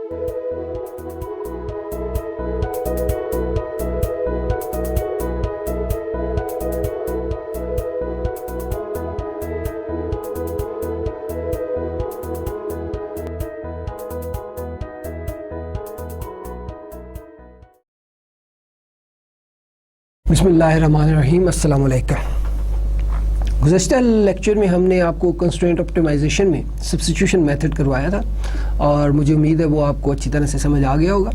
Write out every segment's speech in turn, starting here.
बिस्मिल्लाहिर्रहमानिर्रहीम, अस्सलाम वालेकुम। गुज़श्ता लेक्चर में हमने आपको कंस्ट्रेंट ऑप्टिमाइजेशन में सब्स्टिट्यूशन मेथड करवाया था और मुझे उम्मीद है वो आपको अच्छी तरह से समझ आ गया होगा।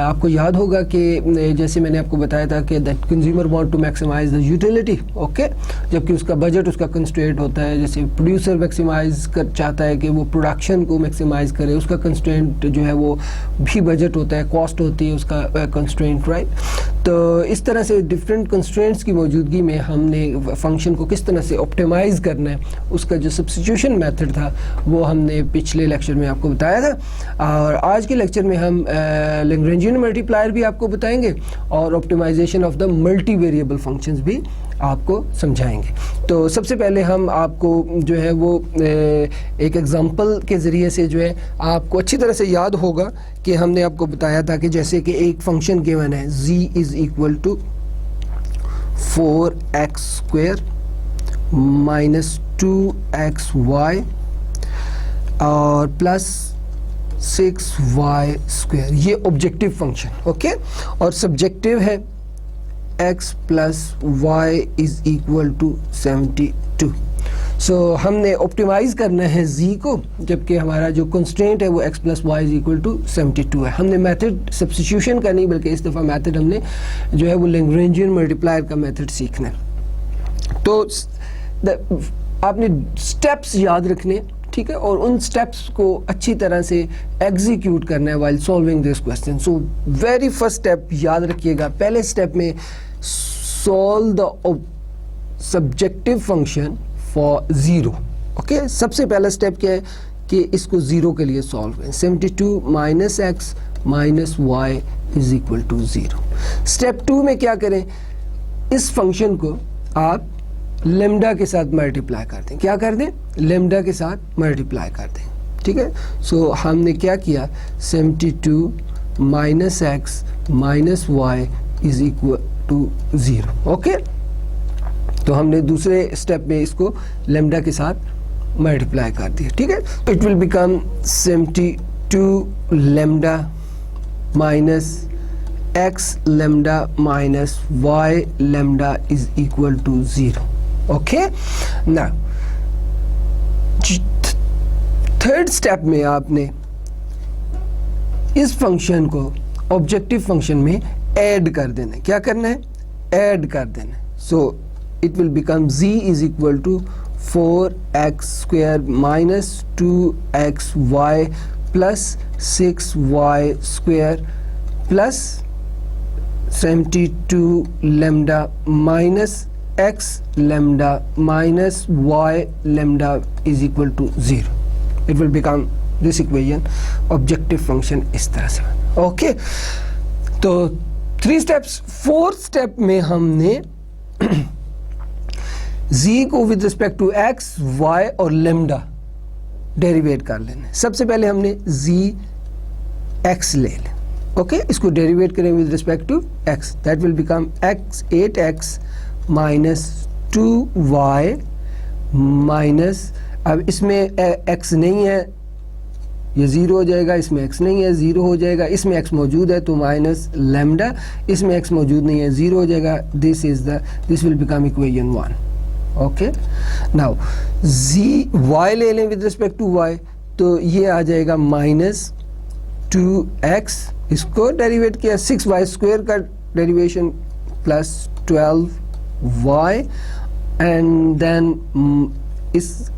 आपको याद होगा कि जैसे मैंने आपको बताया था कि that consumer want to maximise the utility, okay, जबकि उसका बजट उसका कंस्ट्रेंट होता है। जैसे प्रोड्यूसर मैक्सिमाइज कर चाहता है कि वो प्रोडक्शन को मैक्सिमाइज करे, उसका कंस्ट्रेंट जो है वो भी बजट होता है, कॉस्ट होती है उसका कंस्ट्रेंट, राइट। तो इस तरह से डिफरेंट कंस्ट्रेंट्स की मौजूदगी में हमने फंक्शन को किस तरह से ऑप्टिमाइज़ करना है, उसका जो सब्स्टिट्यूशन मेथड था वो हमने पिछले लेक्चर में आपको बताया था। और आज के लेक्चर में हम लैग्रेंजियन मल्टीप्लायर भी आपको बताएंगे और optimisation of the multi variable functions भी आपको समझाएंगे। तो सबसे पहले हम आपको जो है वो एक एग्जांपल के ज़रिए से जो है आपको अच्छी तरह से याद होगा कि हमने आपको बताया था कि जैसे कि एक फंक्शन गिवन है z is equal to 4x² minus 2xy और प्लस 6y², ये ऑब्जेक्टिव फंक्शन, ओके, और सब्जेक्टिव है x plus y is equal to 72। So हमने ऑप्टिमाइज़ करना है z को, जबकि हमारा जो कंस्ट्रेंट है वो x plus y is equal to 72 है। हमने मेथड सब्स्टिट्यूशन का नहीं बल्कि इस दफ़ा मेथड हमने जो है वो लैग्रेंजियन मल्टीप्लायर का मेथड सीखना है। तो आपने स्टेप्स याद रखने, ठीक है, और उन स्टेप्स को अच्छी तरह से एग्जीक्यूट करना है while solving this question. So very first step याद रखिएगा, पहले स्टेप में solve the subjective function for zero, okay. सबसे पहला स्टेप क्या है कि इसको ज़ीरो के लिए सॉल्व करें। 72 minus x minus y is equal to 0। Step 2 में क्या करें, इस फंक्शन को आप लेमडा के साथ मल्टीप्लाई कर दें। क्या कर दें? लेमडा के साथ मल्टीप्लाई कर दें, ठीक है। सो हमने क्या किया, 72 minus x minus y is equal to 0, okay. तो हमने दूसरे स्टेप में इसको लेमडा के साथ मल्टीप्लाई कर दिया, ठीक है। It will become 72 lambda minus x lambda minus y lambda is equal to 0, okay. Now third step में आपने इस फंक्शन को ऑब्जेक्टिव फंक्शन में ऐड कर देना है। क्या करना है? ऐड कर देना है। So it will become z is equal to 4x² minus 2xy plus 6y² plus 72 lambda minus x lambda minus y lambda is equal to 0. It will become this equation objective function इस तरह से, okay. तो 3 steps, 4th step में हमने z को with respect to x, y और lambda derivate कर लेना। सबसे पहले हमने z x ले लें, ओके। इसको डेरिवेट करें with respect to x, that will become x 8x minus 2y minus, अब इसमें x नहीं है, ये 0 हो जाएगा, इसमें x नहीं है, 0 हो जाएगा, इसमें x मौजूद है तो माइनस लेमडा, इसमें x मौजूद नहीं है, 0 हो जाएगा। This will become equation 1, okay. Now y ले लें विद रिस्पेक्ट टू y, तो ये आ जाएगा माइनस 2x, इसको डेरिवेट किया, 6y² का derivation plus 12y and then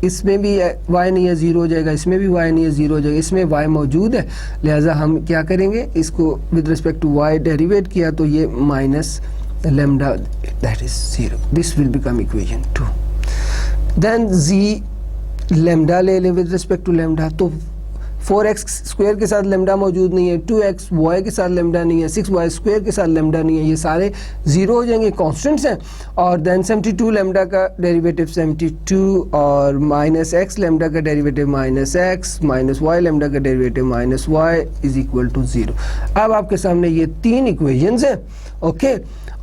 इसमें भी y नहीं है, 0 हो जाएगा, इसमें भी y नहीं है, 0 हो जाएगा, इसमें y मौजूद है, लिहाजा हम क्या करेंगे, इसको with respect to y derivate किया तो ये minus lambda that is 0, this will become equation 2। Then z lambda ले लें विद रिस्पेक्ट टू लेमडा, तो 4x स्क्वायर के साथ लेमडा मौजूद नहीं है, 2x वाई के साथ लेमडा नहीं है, 6y स्क्वायर के साथ लेमडा नहीं है, ये सारे ज़ीरो हो जाएंगे, कॉन्स्टेंट्स हैं। और देन 72 लेमडा का डेरिवेटिव 72 और माइनस एक्स लेमडा का derivative minus x minus y lambda का derivative minus y is equal to 0। अब आपके सामने ये 3 इक्वेशंस हैं, ओके।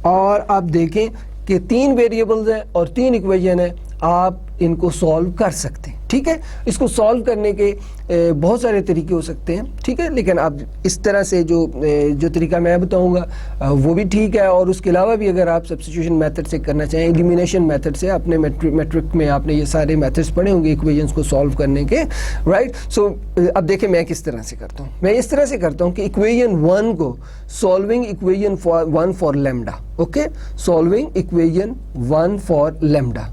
और आप देखें कि 3 वेरिएबल्स हैं और 3 इक्वेशन है, आप इनको सॉल्व कर सकते हैं, ठीक है। इसको सॉल्व करने के बहुत सारे तरीके हो सकते हैं, ठीक है, लेकिन आप इस तरह से जो तरीका मैं बताऊंगा वो भी ठीक है। और उसके अलावा भी अगर आप सब्स्टिट्यूशन मेथड से करना चाहें, एलिमिनेशन मेथड से, अपने मैट्रिक में आपने ये सारे मेथड्स पढ़े होंगे इक्वेशंस को सॉल्व करने के, राइट। सो अब देखें मैं किस तरह से करता हूँ। मैं इस तरह से करता हूँ कि इक्वेशन 1 को solving equation 1 for lambda, okay, solving equation 1 for lambda.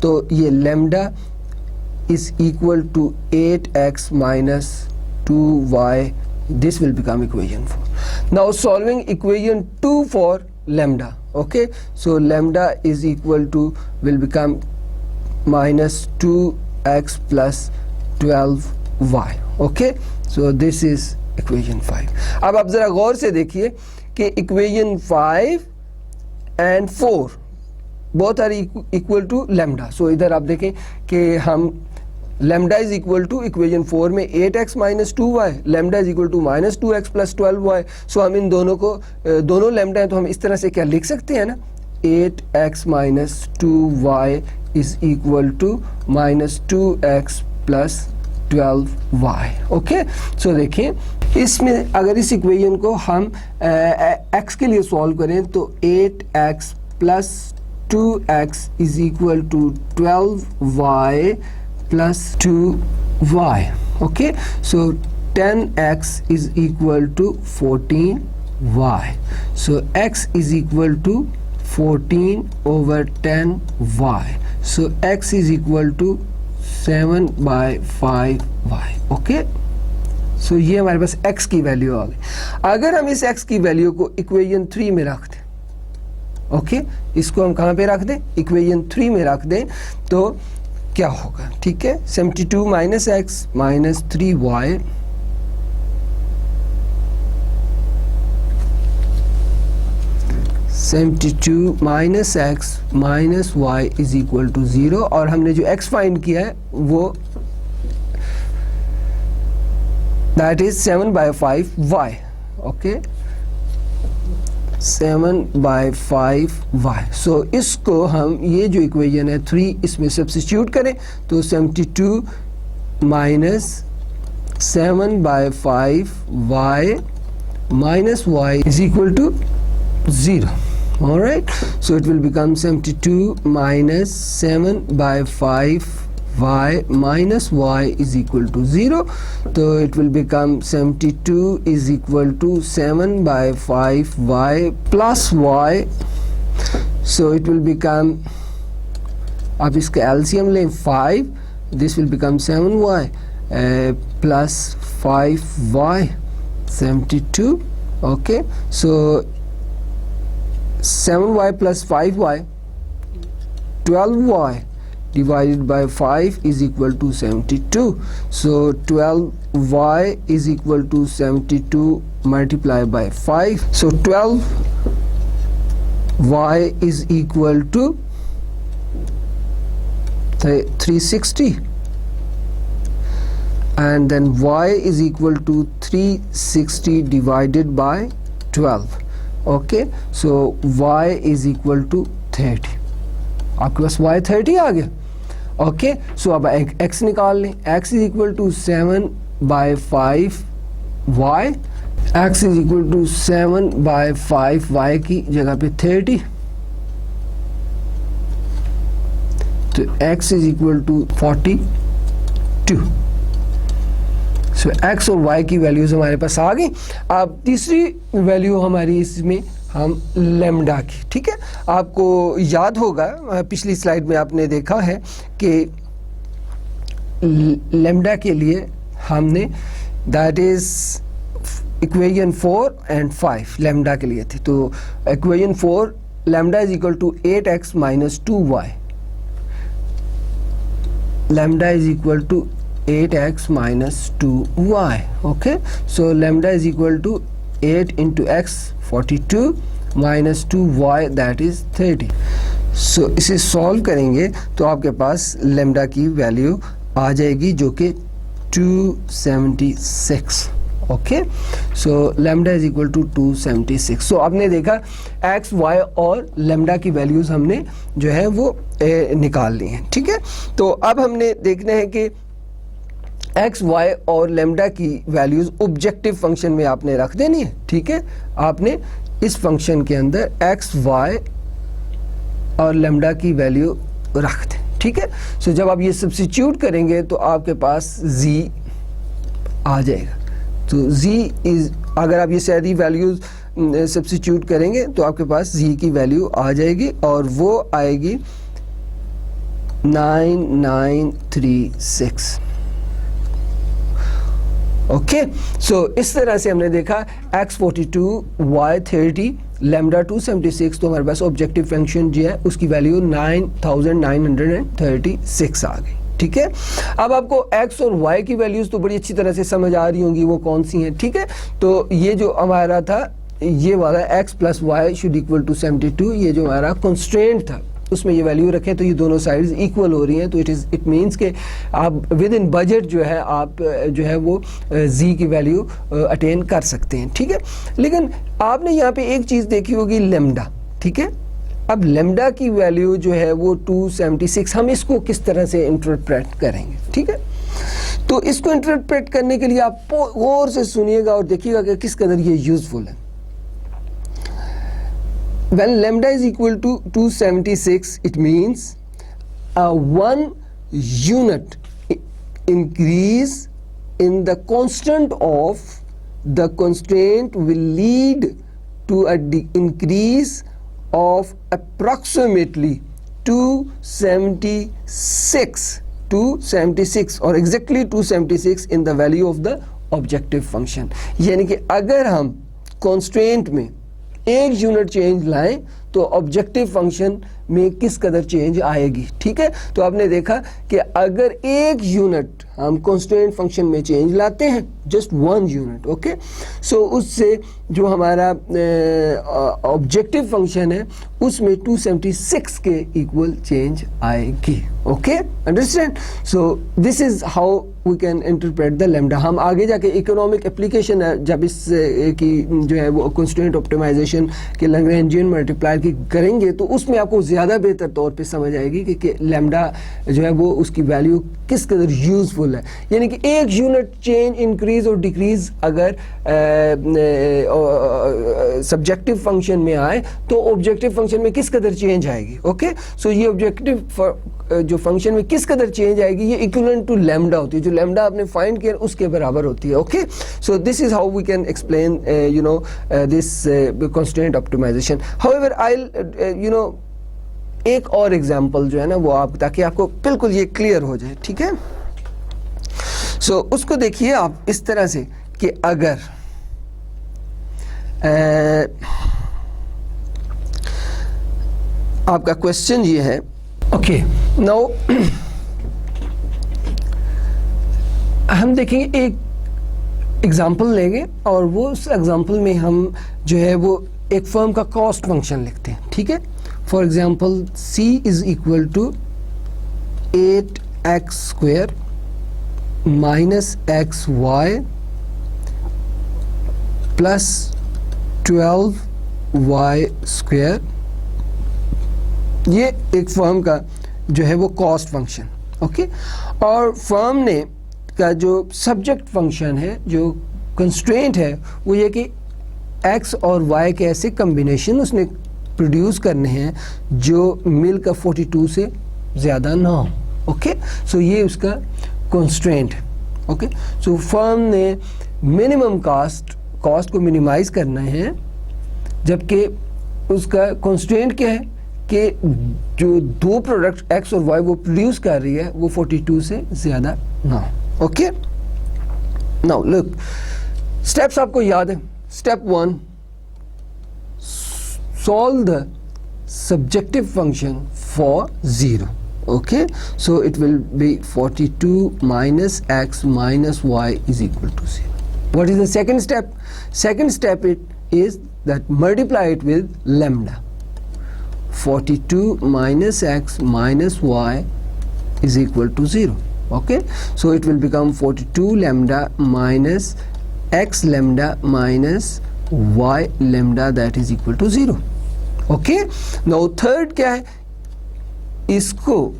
तो ये lambda is equal to 8x minus 2y, this will become equation 4. Now solving equation 2 for lambda, okay, so lambda is equal to will become minus 2x plus 12y, okay, so this is equation 5. अब आप ज़रा गौर से देखिए कि equation 5 and 4 both are equal to lambda. So इधर आप देखें कि हम lambda is equal to equation 4 में 8x minus 2y, lambda is equal to minus 2x plus 12y. So हम इन दोनों को दोनों lambda हैं तो हम इस तरह से क्या लिख सकते हैं ना, 8x minus 2y is equal to minus 2x plus 12y, okay. So देखें इसमें अगर इस इक्वेशन को हम x के लिए सॉल्व करें तो 8x plus 2x is equal to 12y plus 2y, okay, so 10x is equal to 14y, so x is equal to 14 over 10y, so x is equal to 7 by 5y, okay। so ये हमारे पास x की value आ गई। अगर हम इस x की value को इक्वेशन 3 में रख दें, ओके, इसको हम कहाँ पे रख दें, इक्वेशन 3 में रख दें, तो क्या होगा, ठीक है। 72 minus x minus 3y minus x minus y is equal to 0। और हमने जो x फाइंड किया है वो that is 7 by 5y, okay, 7 by 5y। So इसको हम ये जो इक्वेशन है 3 इसमें सब्स्टिट्यूट करें तो 72 minus 7 by 5y minus y is equal to 0. Alright, so it will become 72 minus 7 by 5y minus y is equal to 0. So it will become 72 is equal to 7 by 5y plus y. So it will become, अब इसका LCM लें 5, this will become 7y plus 5y 72, okay, so 7y plus 5y 12y divided by 5 is equal to 72. So 12y is equal to 72 multiplied by 5. So 12y is equal to 360 and then y is equal to 360 divided by 12. Okay, so y is equal to 30। आपके पास y 30 आ गया, okay. सो अब x निकाल लें, x is equal to 7 by 5y, x is equal to 7 by 5y की जगह पे 30, तो x is equal to 42। So x और y की वैल्यूज हमारे पास आ गई। अब तीसरी वैल्यू हमारी इसमें हम लेमडा की, ठीक है। आपको याद होगा पिछली स्लाइड में आपने देखा है कि लेमडा के लिए हमने that is equation 4 and 5 lambda के लिए थे। तो equation 4 lambda is equal to 8x minus 2y, lambda is equal to 8x minus 2y. Okay, so lambda is equal to 8 into x 42 minus 2y that is 30. So इसे solve करेंगे तो आपके पास lambda की value आ जाएगी जो कि 276. Okay, so lambda is equal to 276. सो आपने देखा एक्स वाई और लैम्डा की वैल्यूज़ हमने जो है वो निकाल ली हैं. ठीक है, तो अब हमने देखना है कि एक्स वाई और लैम्डा की वैल्यूज़ ऑब्जेक्टिव फंक्शन में आपने रख देनी है. ठीक है, आपने इस फंक्शन के अंदर एक्स वाई और लैम्डा की वैल्यू रख दें. ठीक है, सो जब आप ये सब्स्टिट्यूट करेंगे तो आपके पास z आ जाएगा. तो z इज, अगर आप ये सारी वैल्यूज सब्स्टिट्यूट करेंगे तो आपके पास z की वैल्यू आ जाएगी और वो आएगी 9936. ओके, सो इस तरह से हमने देखा x 42 y 30 लैम्डा 276. तो हमारे पास ऑब्जेक्टिव फंक्शन जो है उसकी वैल्यू 9936 आ गई. ठीक है, अब आपको x और y की वैल्यूज तो बड़ी अच्छी तरह से समझ आ रही होंगी वो कौन सी हैं. ठीक है, तो ये जो हमारा था ये वाला x plus y should equal to 72, ये जो हमारा कंस्ट्रेंट था उसमें ये वैल्यू रखें तो ये दोनों साइड्स इक्वल हो रही हैं. तो इट मींस के आप विद इन बजट जो है आप जो है वो z की वैल्यू अटेन कर सकते हैं. ठीक है, लेकिन आपने यहाँ पे एक चीज़ देखी होगी लैम्डा. ठीक है, अब लैम्डा की वैल्यू जो है वो 276, हम इसको किस तरह से इंटरप्रेट करेंगे. ठीक है, तो इसको इंटरप्रेट करने के लिए आप गौर से सुनिएगा और देखिएगा कि किस कदर ये यूजफुल है. When lambda is equal to 276, it means a 1 unit increase in the constant of the constraint will lead to a increase of approximately 276 or exactly 276 in the value of the objective function. यानी कि अगर हम constraint में एक unit change लाएं तो objective function में किस कदर चेंज आएगी. ठीक है, तो आपने देखा कि अगर एक यूनिट हम कांस्टेंट फंक्शन में चेंज लाते हैं, जस्ट 1 यूनिट, ओके, सो उससे जो हमारा ऑब्जेक्टिव फंक्शन है उसमें 276 के इक्वल चेंज आएगी. Okay, understand. So this is how we can interpret the lambda. हम आगे जाके इकोनॉमिक एप्लीकेशन है जब इस की जो है वो कांस्टेंट ऑप्टिमाइजेशन के लैग्रेंजियन मल्टीप्लायर की करेंगे तो उसमें आपको ज़्यादा बेहतर तौर पे समझ आएगी कि लैम्डा जो है वो उसकी वैल्यू किस कदर यूजफुल है. यानी कि एक यूनिट चेंज इंक्रीज और डिक्रीज अगर सब्जेक्टिव फंक्शन में आए तो ऑब्जेक्टिव फंक्शन में किस कदर चेंज आएगी. ओके, सो ये ऑब्जेक्टिव जो फंक्शन में किस कदर चेंज आएगी ये इक्विवेलेंट टू लैम्डा होती है. जो लैम्डा आपने फाइंड किया उसके बराबर होती है. Okay, so this is how we can explain you know this constant optimisation. However I you know एक और एग्जांपल जो है ना वो आप, ताकि आपको बिल्कुल ये क्लियर हो जाए. ठीक है, सो उसको देखिए आप इस तरह से कि अगर आपका क्वेश्चन ये है. ओके, नाउ हम देखेंगे एक एग्जांपल लेंगे और वो उस एग्जांपल में हम जो है वो एक फर्म का कॉस्ट फंक्शन लिखते हैं. ठीक है, for example C is equal to 8x square minus XY plus 12y square. ये एक फर्म का जो है वो कॉस्ट फंक्शन. ओके, और फर्म ने का जो सब्जेक्ट फंक्शन है, जो कंस्ट्रेंट है, वो ये कि x और y के ऐसे कम्बिनेशन उसने प्रोड्यूस करने हैं जो मिल का 42 से ज़्यादा ना हो. ओके, सो ये उसका कंस्ट्रेंट है. ओके, सो फर्म ने मिनिमम कॉस्ट को मिनिमाइज करना है, जबकि उसका कंस्ट्रेंट क्या है कि जो दो प्रोडक्ट x और y वो प्रोड्यूस कर रही है वो 42 से ज़्यादा ना हो. ओके, नाउ लुक, स्टेप्स आपको याद है. Step 1, solve the subjective function for 0. Okay, so it will be 42 minus x minus y is equal to 0. What is the second step? Second step it is that multiply it with lambda. 42 minus x minus y is equal to 0. Okay, so it will become 42 lambda minus x lambda minus y lambda, that is equal to 0. Okay, now third क्या है, इसको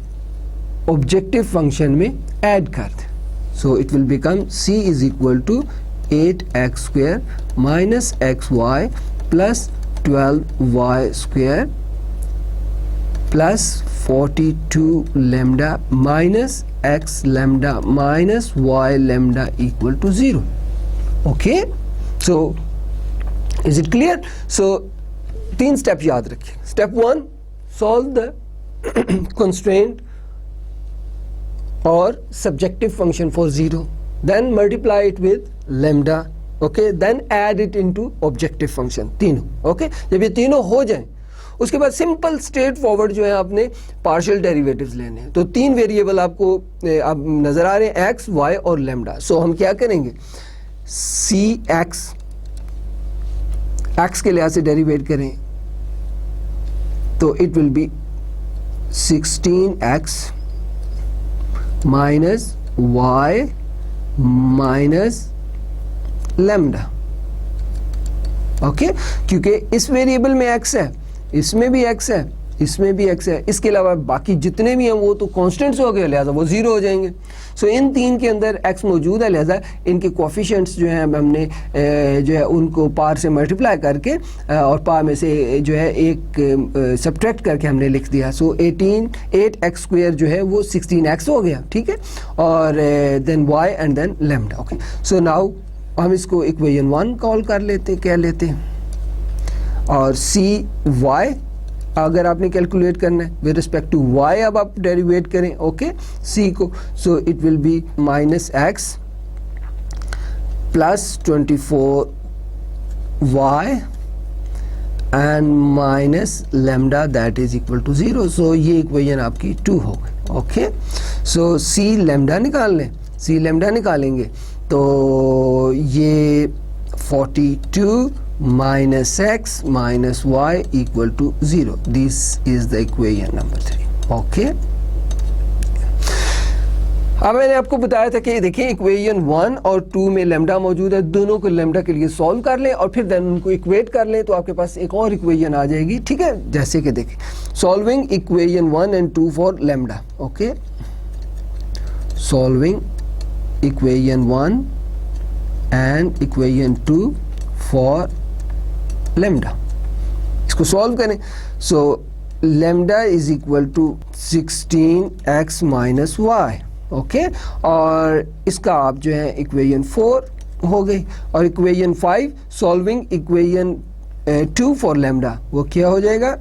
objective function में add कर दे. So it will become c is equal to 8x square minus xy plus 12y square plus 42 lambda minus x lambda minus y lambda equal to 0. Okay, so is it clear? So 3 step याद रखिए. Step 1, solve the constraint or subjective function for 0, then multiply it with lambda, okay, then add it into objective function. तीनों, okay, जब ये तीनों हो जाएं उसके बाद सिंपल स्ट्रेट फॉरवर्ड जो है आपने पार्शियल डेरिवेटिव्स लेने हैं. तो 3 वेरिएबल आपको अब नजर आ रहे हैं, x, y और लैम्डा. सो हम क्या करेंगे, cx x के लिहाज से डेरिवेट करें तो it will B 16x minus y minus lambda. Okay, क्योंकि इस वेरिएबल में x है, इसमें भी x है, इसमें भी x है, इसके अलावा बाकी जितने भी हैं वो तो कांस्टेंट्स हो गए, लिहाजा वो 0 हो जाएंगे. सो इन 3 के अंदर x मौजूद है, लिहाजा इनके कोफिशिएंट्स जो हैं हमने जो है उनको पार से मल्टीप्लाई करके और पार में से जो है एक सब्ट्रैक्ट करके हमने लिख दिया. सो 8x स्क्वायर जो है वो 16x हो गया. ठीक है, और then y and then lambda. Okay, so now हम इसको इक्वेशन 1 कॉल कर लेते, कह लेते हैं, और cy अगर आपने कैलकुलेट करना है विद रिस्पेक्ट टू y, अब आप डेरिवेट करें. ओके, c को. So it will be minus x plus 24y and minus lambda, that is equal to 0. So ये इक्वेशन आपकी 2 हो गई. ओके, सो c लैम्डा निकाल लें. c लैम्डा निकालेंगे तो ये 42 minus x minus y equal to 0. This is the equation number 3. Okay. अब मैंने आपको बताया था कि देखिए इक्वेशन 1 और 2 में लैम्डा मौजूद है, दोनों को लैम्डा के लिए सॉल्व कर लें और फिर देन उनको इक्वेट कर लें तो आपके पास एक और इक्वेशन आ जाएगी. ठीक है, जैसे कि देखिए solving equation 1 and 2 for lambda. Okay, solving equation 1 and equation 2 for lambda. इसको सॉल्व करें. So lambda is equal to 16x minus y. Okay, और इसका आप जो है इक्वेशन 4 हो गई, और equation 5 solving equation 2 for lambda, वो क्या हो जाएगा,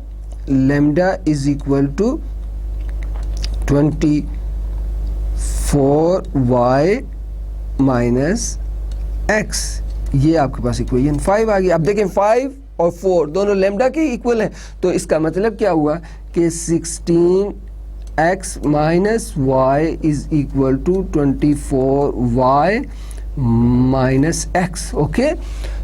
lambda is equal to 24y minus x. ये आपके पास इक्वेशन 5 आ गई. अब देखें 5 और 4 दोनों लैम्डा के इक्वल हैं, तो इसका मतलब क्या हुआ कि 16x minus y is equal to 24y minus x. Okay,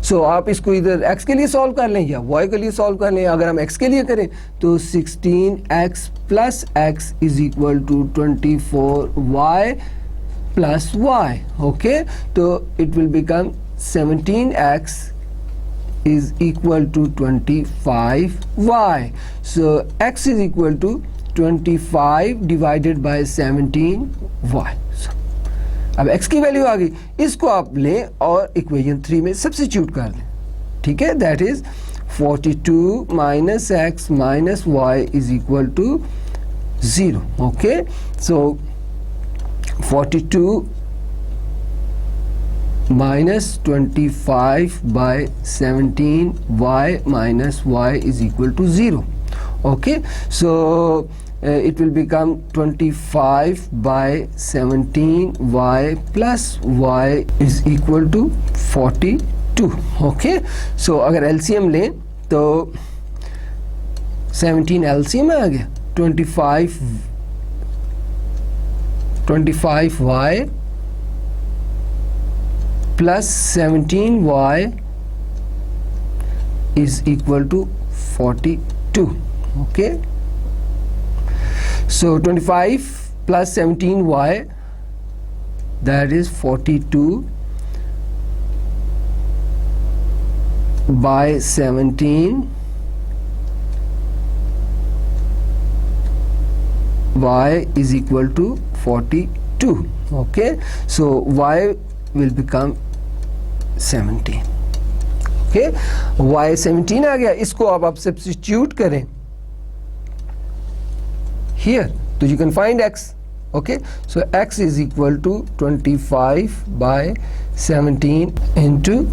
so आप इसको इधर x के लिए सॉल्व कर लें या y के लिए सॉल्व कर लें. अगर हम x के लिए करें तो 16x plus x is equal to 24y plus y. Okay, तो it will become 17x is equal to 25y. So x is equal to 25 divided by 17y. So, अब x की वैल्यू आ गई, इसको आप लें और इक्वेशन 3 में सब्स्टिट्यूट कर दें. ठीक है, that is 42 minus x minus y is equal to 0. Okay, so 42 minus 25 by 17y minus y is equal to 0. Okay, so it will become 25 by 17y plus y is equal to 42. Okay, so अगर LCM लें तो 17 LCM में आ गया, 25 25y plus 17y is equal to 42. Okay, so 25 plus 17y, that is 42 by 17 y is equal to 42. Okay, so y will become 17. Okay, y 17 आ गया, इसको अब आप substitute करें here, तो you can find x. Okay, so x is equal to 25 by 17 into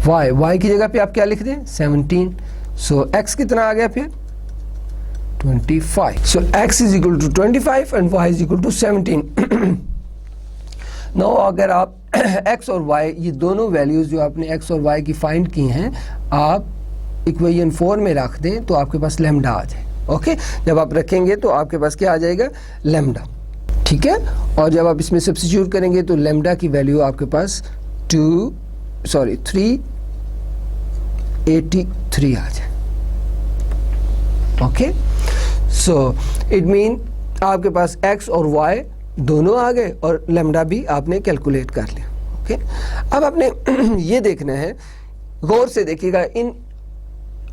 y. y की जगह पे आप क्या लिख दें? 17. so x कितना आ गया फिर? 25. so x is equal to 25 and y is equal to 17. now अगर आप x और y, ये दोनों वैल्यूज जो आपने x और y की फाइंड की हैं, आप इक्वेशन 4 में रख दें तो आपके पास लैम्डा आ जाए. ओके, जब आप रखेंगे तो आपके पास क्या आ जाएगा? लैम्डा. ठीक है, और जब आप इसमें सब्स्टिट्यूट करेंगे तो लैम्डा की वैल्यू आपके पास 383 आ जाए. ओके, सो इट मीन आपके पास x और y दोनों आ गए और लैम्डा भी आपने कैलकुलेट कर लिया. ओके, अब आपने ये देखना है, गौर से देखिएगा इन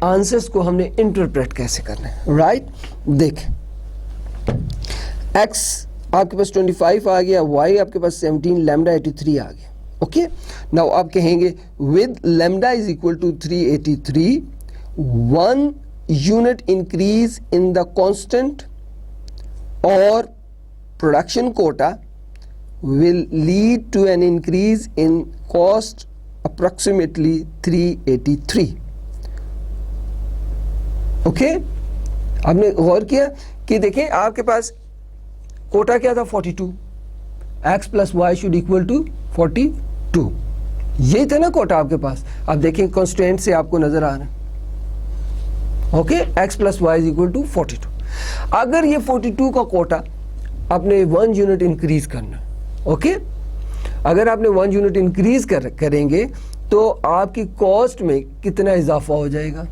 आंसर्स को हमने इंटरप्रेट कैसे करना है. राइट, देखें, x आपके पास 25 आ गया, y आपके पास 17, लैम्डा 83 आ गया. ओके, नाउ आप कहेंगे with lambda is equal to 383, 1 unit increase in the constant और production quota will lead to an increase in cost approximately 383. Okay, आपने गौर किया कि देखें आपके पास कोटा क्या था? 42. x plus y should equal to 42. यही था ना कोटा आपके पास. आप देखें कॉन्स्टेंट से आपको नजर आ रहा है. Okay, x plus y is equal to 42. अगर ये 42 का कोटा आपने 1 यूनिट इंक्रीज करना. ओके, अगर आपने 1 यूनिट इंक्रीज करेंगे तो आपकी कॉस्ट में कितना इजाफा हो जाएगा.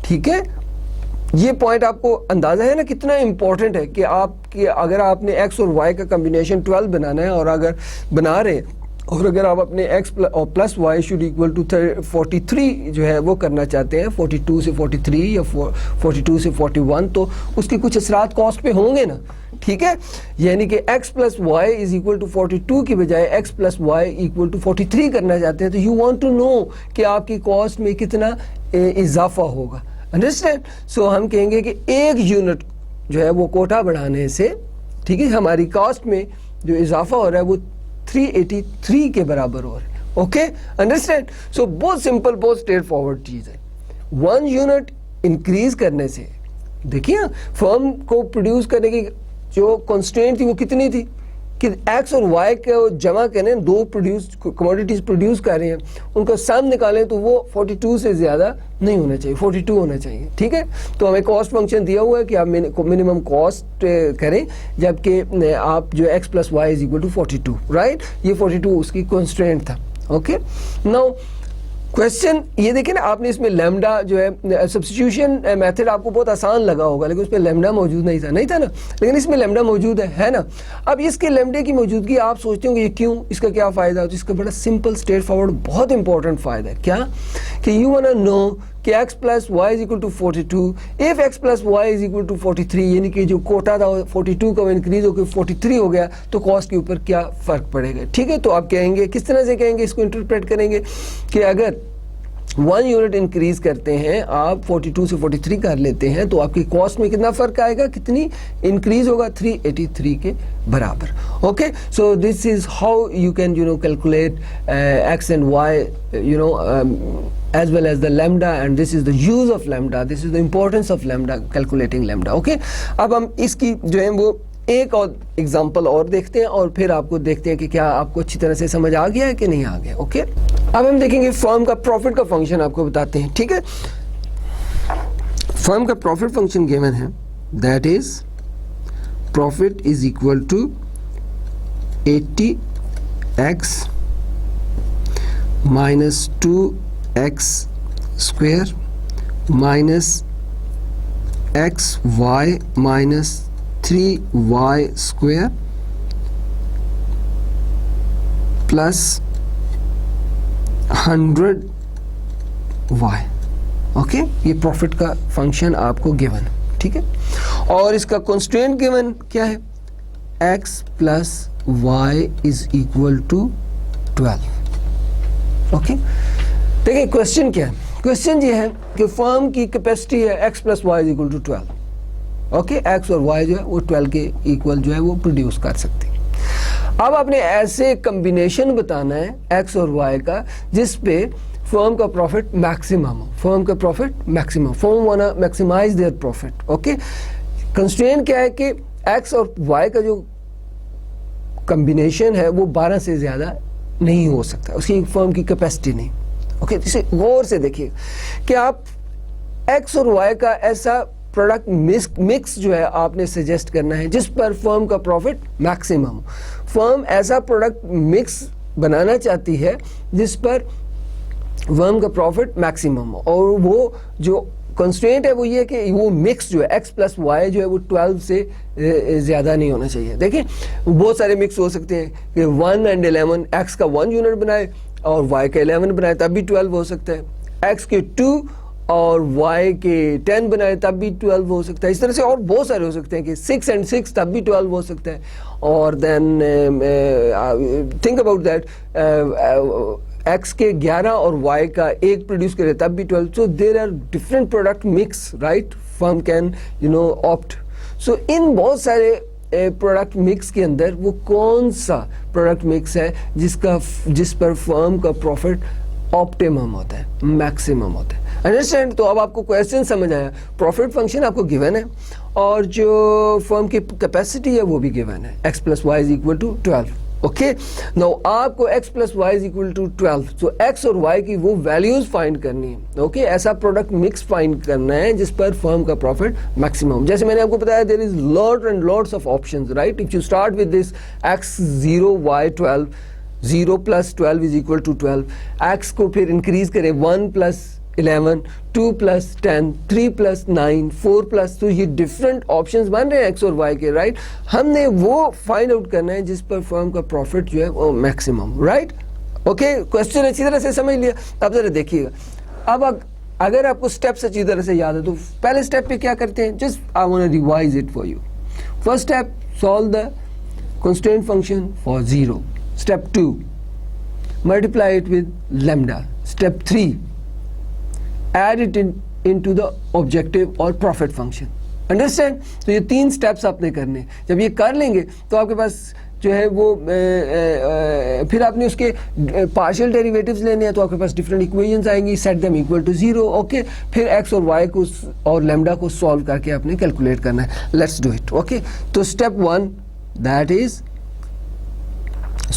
ठीक है, ये पॉइंट आपको अंदाजा है ना कितना इंपॉर्टेंट है कि आपकी अगर आपने x और y का कॉम्बिनेशन 12 बनाना है, और अगर बना रहे हैं, और अगर आप अपने x plus y should equal to 43 जो है वो करना चाहते हैं, 42 से 43 या 42 से 41, तो उसके कुछ असरात कॉस्ट पे होंगे ना. ठीक है, यानी कि x plus y is equal to 42 की बजाय x plus y equal to 43 करना चाहते हैं, तो यू वांट टू नो कि आपकी कॉस्ट में कितना इजाफा होगा. अंडरस्टैंड. सो हम कहेंगे कि 1 यूनिट जो है वो कोटा बढ़ाने से, ठीक है, हमारी कॉस्ट में जो इजाफा हो रहा है वो 383 के बराबर हो रहा है. Okay, understand. सो बहुत सिंपल, बहुत स्ट्रेट फॉरवर्ड चीज है. 1 यूनिट इंक्रीज करने से, देखिए फर्म को प्रोड्यूस करने की जो कंस्ट्रेंट थी वो कितनी थी कि x और y को जमा करें, दो कमोडिटीज प्रोड्यूस कर रहे हैं, उनका सम निकालें तो वो 42 से ज़्यादा नहीं होना चाहिए, 42 होना चाहिए. ठीक है, तो हमें कॉस्ट फंक्शन दिया हुआ है कि आप मिनिमम कॉस्ट करें, जबकि आप जो x plus y is equal to 42. Right, ये 42 उसकी कंस्ट्रेंट था. ओके, नाउ क्वेश्चन ये देखें ना, आपने इसमें लैम्डा जो है सब्स्टिट्यूशन मेथड आपको बहुत आसान लगा होगा, लेकिन उसमें लैम्डा मौजूद नहीं था ना, लेकिन इसमें लैम्डा मौजूद है ना. अब इसके लैम्डे की मौजूदगी आप सोचते होंगे ये क्यों, इसका क्या फ़ायदा? तो इसका बड़ा सिंपल, स्ट्रेट फॉरवर्ड, बहुत इंपॉर्टेंट फ़ायदा है. क्या कि यू वांट टू नो कि x plus y is equal to 42. If x plus y is equal to 43, यानी कि जो कोटा था 42 का वो इंक्रीज होकर 43 हो गया, तो कॉस्ट के ऊपर क्या फ़र्क पड़ेगा. ठीक है, तो आप कहेंगे, किस तरह से कहेंगे, इसको इंटरप्रेट करेंगे कि अगर 1 यूनिट इंक्रीज करते हैं, आप 42 से 43 कर लेते हैं, तो आपकी कॉस्ट में कितना फर्क आएगा, कितनी इंक्रीज होगा? 383 के बराबर. Okay, so this is how you can calculate x and y as well as the lambda, and this is the use of lambda, this is the importance of lambda, calculating lambda. okay, अब हम इसकी जो है वो एक और example और देखते हैं और फिर आपको देखते हैं कि क्या आपको अच्छी तरह से समझ आ गया है कि नहीं आ गया. ओके, अब हम देखेंगे फर्म का प्रॉफिट का फंक्शन आपको बताते हैं. ठीक है, फर्म का प्रॉफिट फंक्शन गिवन है, that is profit is equal to 80x minus 2x square minus xy minus 3y square plus 100y। Okay, ये प्रॉफिट का फंक्शन आपको गिवन है, ठीक है। और इसका कंस्ट्रेंट गिवन क्या है, x plus y is equal to 12। Okay, देखिए क्वेश्चन क्या है, क्वेश्चन ये है कि फर्म की कैपेसिटी है x plus y is equal to 12। Okay, x और y जो है वो 12 के इक्वल जो है वो प्रोड्यूस कर सकते हैं। अब आपने ऐसे कॉम्बिनेशन बताना है x और y का जिस पे फर्म का प्रॉफिट मैक्सिमम हो, फर्म का profit maximum, firm wanna maximise their profit. Okay, constraint क्या है कि x और y का जो कॉम्बिनेशन है वो 12 से ज्यादा नहीं हो सकता, उसकी फर्म की कैपेसिटी नहीं। ओके, इसे गौर से देखिए कि आप x और y का ऐसा प्रोडक्ट मिक्स जो है आपने सजेस्ट करना है जिस पर फर्म का प्रॉफिट मैक्सिमम हो। फर्म ऐसा प्रोडक्ट मिक्स बनाना चाहती है जिस पर फर्म का प्रॉफिट मैक्सिमम हो, और वो जो कंस्ट्रेंट है वो ये कि वो मिक्स जो है x प्लस वाई जो है वो 12 से ज़्यादा नहीं होना चाहिए। देखिए बहुत सारे मिक्स हो सकते हैं कि 1 एंड 11, x का 1 यूनिट बनाए और y का 11 बनाए तब भी 12 हो सकता है, x के 2 और y के 10 बनाए तब भी 12 हो सकता है। इस तरह से और बहुत सारे हो सकते हैं कि 6 एंड 6 तब भी 12 हो सकता है। और then think about that, x के 11 और y का 1 प्रोड्यूस करे तब भी 12। So there are different product mix, right, firm can opt. So इन बहुत सारे प्रोडक्ट मिक्स के अंदर वो कौन सा प्रोडक्ट मिक्स है जिस पर फर्म का प्रॉफिट ऑप्टिमम होता है, मैक्सिमम होता है। अंडरस्टैंड? तो अब आपको क्वेश्चन समझ आया, प्रॉफिट फंक्शन आपको गिवन है और जो फर्म की कैपेसिटी है वो भी गिवन है, x plus y is equal to 12। Okay, now आपको x plus y is equal to 12, so x और y की वो वैल्यूज फाइंड करनी है। ओके, ऐसा प्रोडक्ट मिक्स फाइंड करना है जिस पर फर्म का प्रॉफिट मैक्सिमम। जैसे मैंने आपको बताया there is lot and lots of options, right. If you start with this x 0 y 12, 0 plus 12 is equal to 12, x को फिर इंक्रीज करें 1 प्लस 11, 2 प्लस 10, 3 प्लस 9, 4 प्लस, तो ये डिफरेंट ऑप्शंस बन रहे हैं x और y के, राइट। हमने वो फाइंड आउट करना है जिस पर फर्म का प्रॉफिट जो है वो मैक्सिमम, राइट। ओके, क्वेश्चन अच्छी तरह से समझ लिया। अब जरा देखिएगा, अब अगर आपको स्टेप्स अच्छी तरह से याद है तो पहले स्टेप पे क्या करते हैं, just I want to revise it for you. First step, solve the constraint function for 0। Step 2, multiply it with lambda. Step 3, add it into the objective और profit function। अंडरस्टैंड? तो ये 3 स्टेप्स आपने करने, जब ये कर लेंगे तो आपके पास जो है वो फिर आपने उसके पार्शियल डेरिवेटिव्स लेने हैं, तो आपके पास डिफरेंट इक्वेशंस आएंगी, set them equal to 0। Okay, फिर x और y को और लैम्डा को सॉल्व करके आपने कैलकुलेट करना है। Let's do it. ओके, तो step 1 that is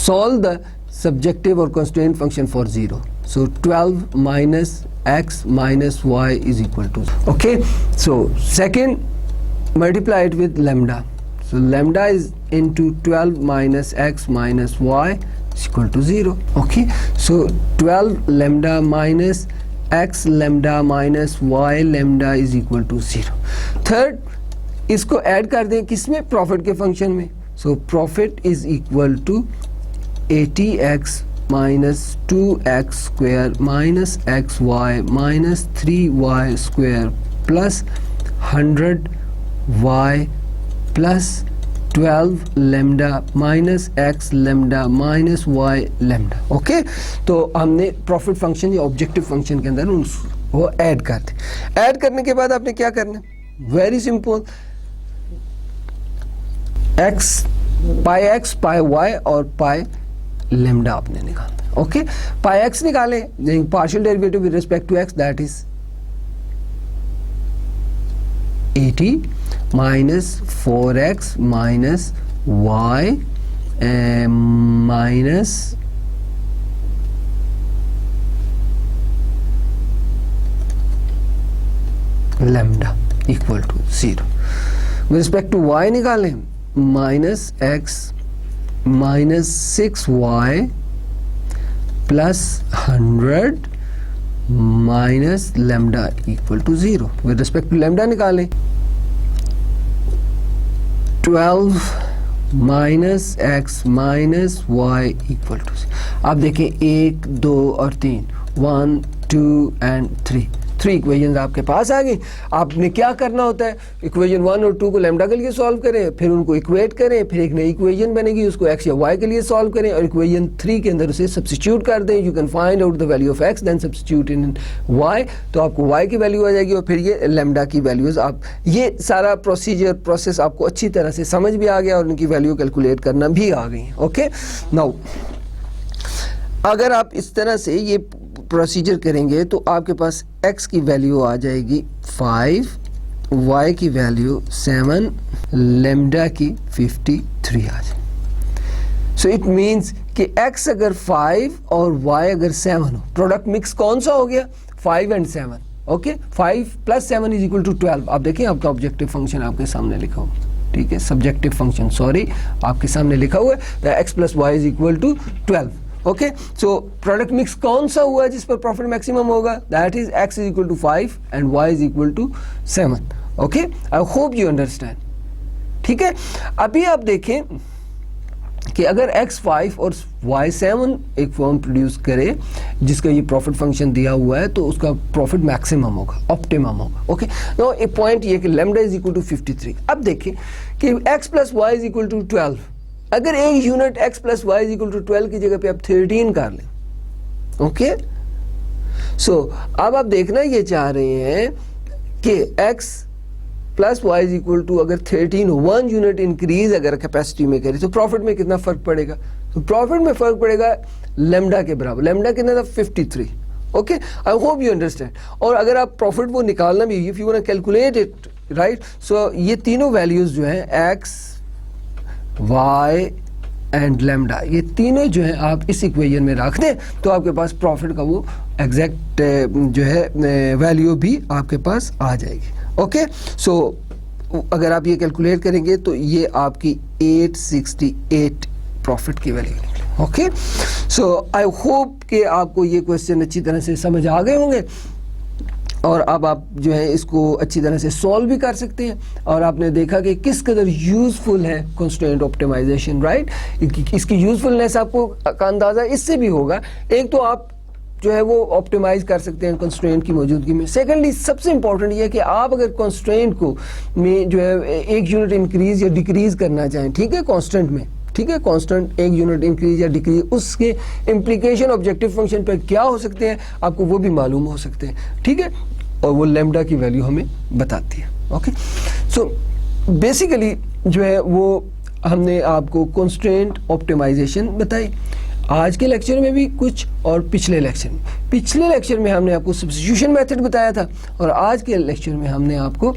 solve the subjective or constraint function for 0. So 12 minus x minus y is equal to, okay. So second, multiply it with lambda. So lambda is into 12 minus x minus y is equal to 0. Okay. So 12 lambda minus x lambda minus y lambda is equal to 0. Third, इसको add कर दें किसमें, profit के function में। So profit is equal to 80x minus 2x square minus xy minus 3y square plus 100y plus 12 lambda minus x lambda minus y lambda। Okay, तो हमने profit function या objective function के अंदर वो add कर दे। Add करने के बाद आपने क्या करना है, very simple, x pi x pi y और पाई लैम्डा आपने निकालना है। ओके, पाई x निकालें, partial derivative with respect to x, that is 80 minus 4x minus y minus lambda equal to 0। With respect to y निकालें, minus x -6y plus 100 minus lambda equal to 0। With respect to lambda निकालें। 12 minus x minus y equal to, आप देखें 1 2 और 3, 1 2 and 3 equations आपके पास आ गई। आपने क्या करना होता है, इक्वेशन 1 और 2 को लैम्डा के लिए सॉल्व करें, फिर उनको इक्वेट करें, फिर एक नई इक्वेशन बनेगी उसको एक्स या वाई के लिए सॉल्व करें और इक्वेशन 3 के अंदर उसे सब्स्टिट्यूट कर दें। You can find out the value of x then substitute in y, तो आपको वाई की वैल्यू आ जाएगी और फिर ये लैम्डा की वैल्यूज आप, ये सारा प्रोसेस आपको अच्छी तरह से समझ भी आ गया और उनकी वैल्यू कैलकुलेट करना भी आ गई। ओके, नाउ अगर आप इस तरह से ये प्रोसीजर करेंगे तो आपके पास x की वैल्यू आ जाएगी 5, y की वैल्यू 7, लैम्डा की 53 आ जाएगी। सो इट मींस कि x अगर 5 और y अगर 7 हो, प्रोडक्ट मिक्स कौन सा हो गया, 5 and 7। Okay, 5 plus 7 is equal to 12। आप देखें आपका ऑब्जेक्टिव फंक्शन आपके सामने लिखा हुआ, ठीक है, सब्जेक्टिव फंक्शन सॉरी आपके सामने लिखा हुआ है, x plus y is equal to 12। Okay, so product mix कौन सा हुआ है जिस पर प्रॉफिट मैक्सिमम होगा, that is x is equal to 5 and y is equal to 7। Okay, I hope you understand. ठीक है, अभी आप देखें कि अगर x 5 और y 7 एक फॉर्म प्रोड्यूस करे जिसका ये प्रॉफिट फंक्शन दिया हुआ है, तो उसका प्रॉफिट मैक्सिमम होगा, ऑप्टिमम होगा। ओके, नो एक पॉइंट ये कि लैम्डा इज इक्वल टू 53। अब देखें कि x plus y is equal to 12, अगर एक unit x plus y is equal to 12 की जगह पे आप 13 कर लें। ओके, सो अब आप देखना ये चाह रहे हैं कि x plus y is equal to अगर 13 1 यूनिट इंक्रीज अगर कैपेसिटी में करें तो प्रॉफिट में कितना फर्क पड़ेगा, तो प्रॉफिट में फर्क पड़ेगा लैम्डा के बराबर। लैम्डा कितना था, 53। Okay, I hope you understand. और अगर आप प्रॉफिट वो निकालना भी, if you want to calculate it right, so ये तीनों वैल्यूज जो है x y एंड लैम्डा, ये तीनों जो है आप इस इक्वेशन में रख दें तो आपके पास प्रॉफिट का वो एग्जैक्ट जो है वैल्यू भी आपके पास आ जाएगी। ओके, सो अगर आप ये कैलकुलेट करेंगे तो ये आपकी 868 प्रॉफिट की वैल्यू निकले। ओके, सो आई होप कि आपको ये क्वेश्चन अच्छी तरह से समझ आ गए होंगे और अब आप जो है इसको अच्छी तरह से सॉल्व भी कर सकते हैं। और आपने देखा कि किस कदर यूज़फुल है कंस्ट्रेंट ऑप्टिमाइजेशन, राइट। इसकी यूज़फुलनेस आपको का अंदाज़ा इससे भी होगा, एक तो आप जो है वो ऑप्टिमाइज कर सकते हैं कंस्ट्रेंट की मौजूदगी में। सेकेंडली सबसे इंपॉर्टेंट ये है कि आप अगर कंस्ट्रेंट को में जो है एक यूनिट इंक्रीज या डिक्रीज करना चाहें, ठीक है, कांस्टेंट में, ठीक है, कांस्टेंट एक यूनिट इंक्रीज या डिक्रीज, उसके इम्प्लीकेशन ऑब्जेक्टिव फंक्शन पर क्या हो सकते हैं आपको वो भी मालूम हो सकते हैं, ठीक है, और वो लैम्डा की वैल्यू हमें बताती है। ओके, सो बेसिकली जो है वो हमने आपको कंस्ट्रेंट ऑप्टिमाइजेशन बताई आज के लेक्चर में भी कुछ, और पिछले लेक्चर में हमने आपको सब्स्टिट्यूशन मेथड बताया था, और आज के लेक्चर में हमने आपको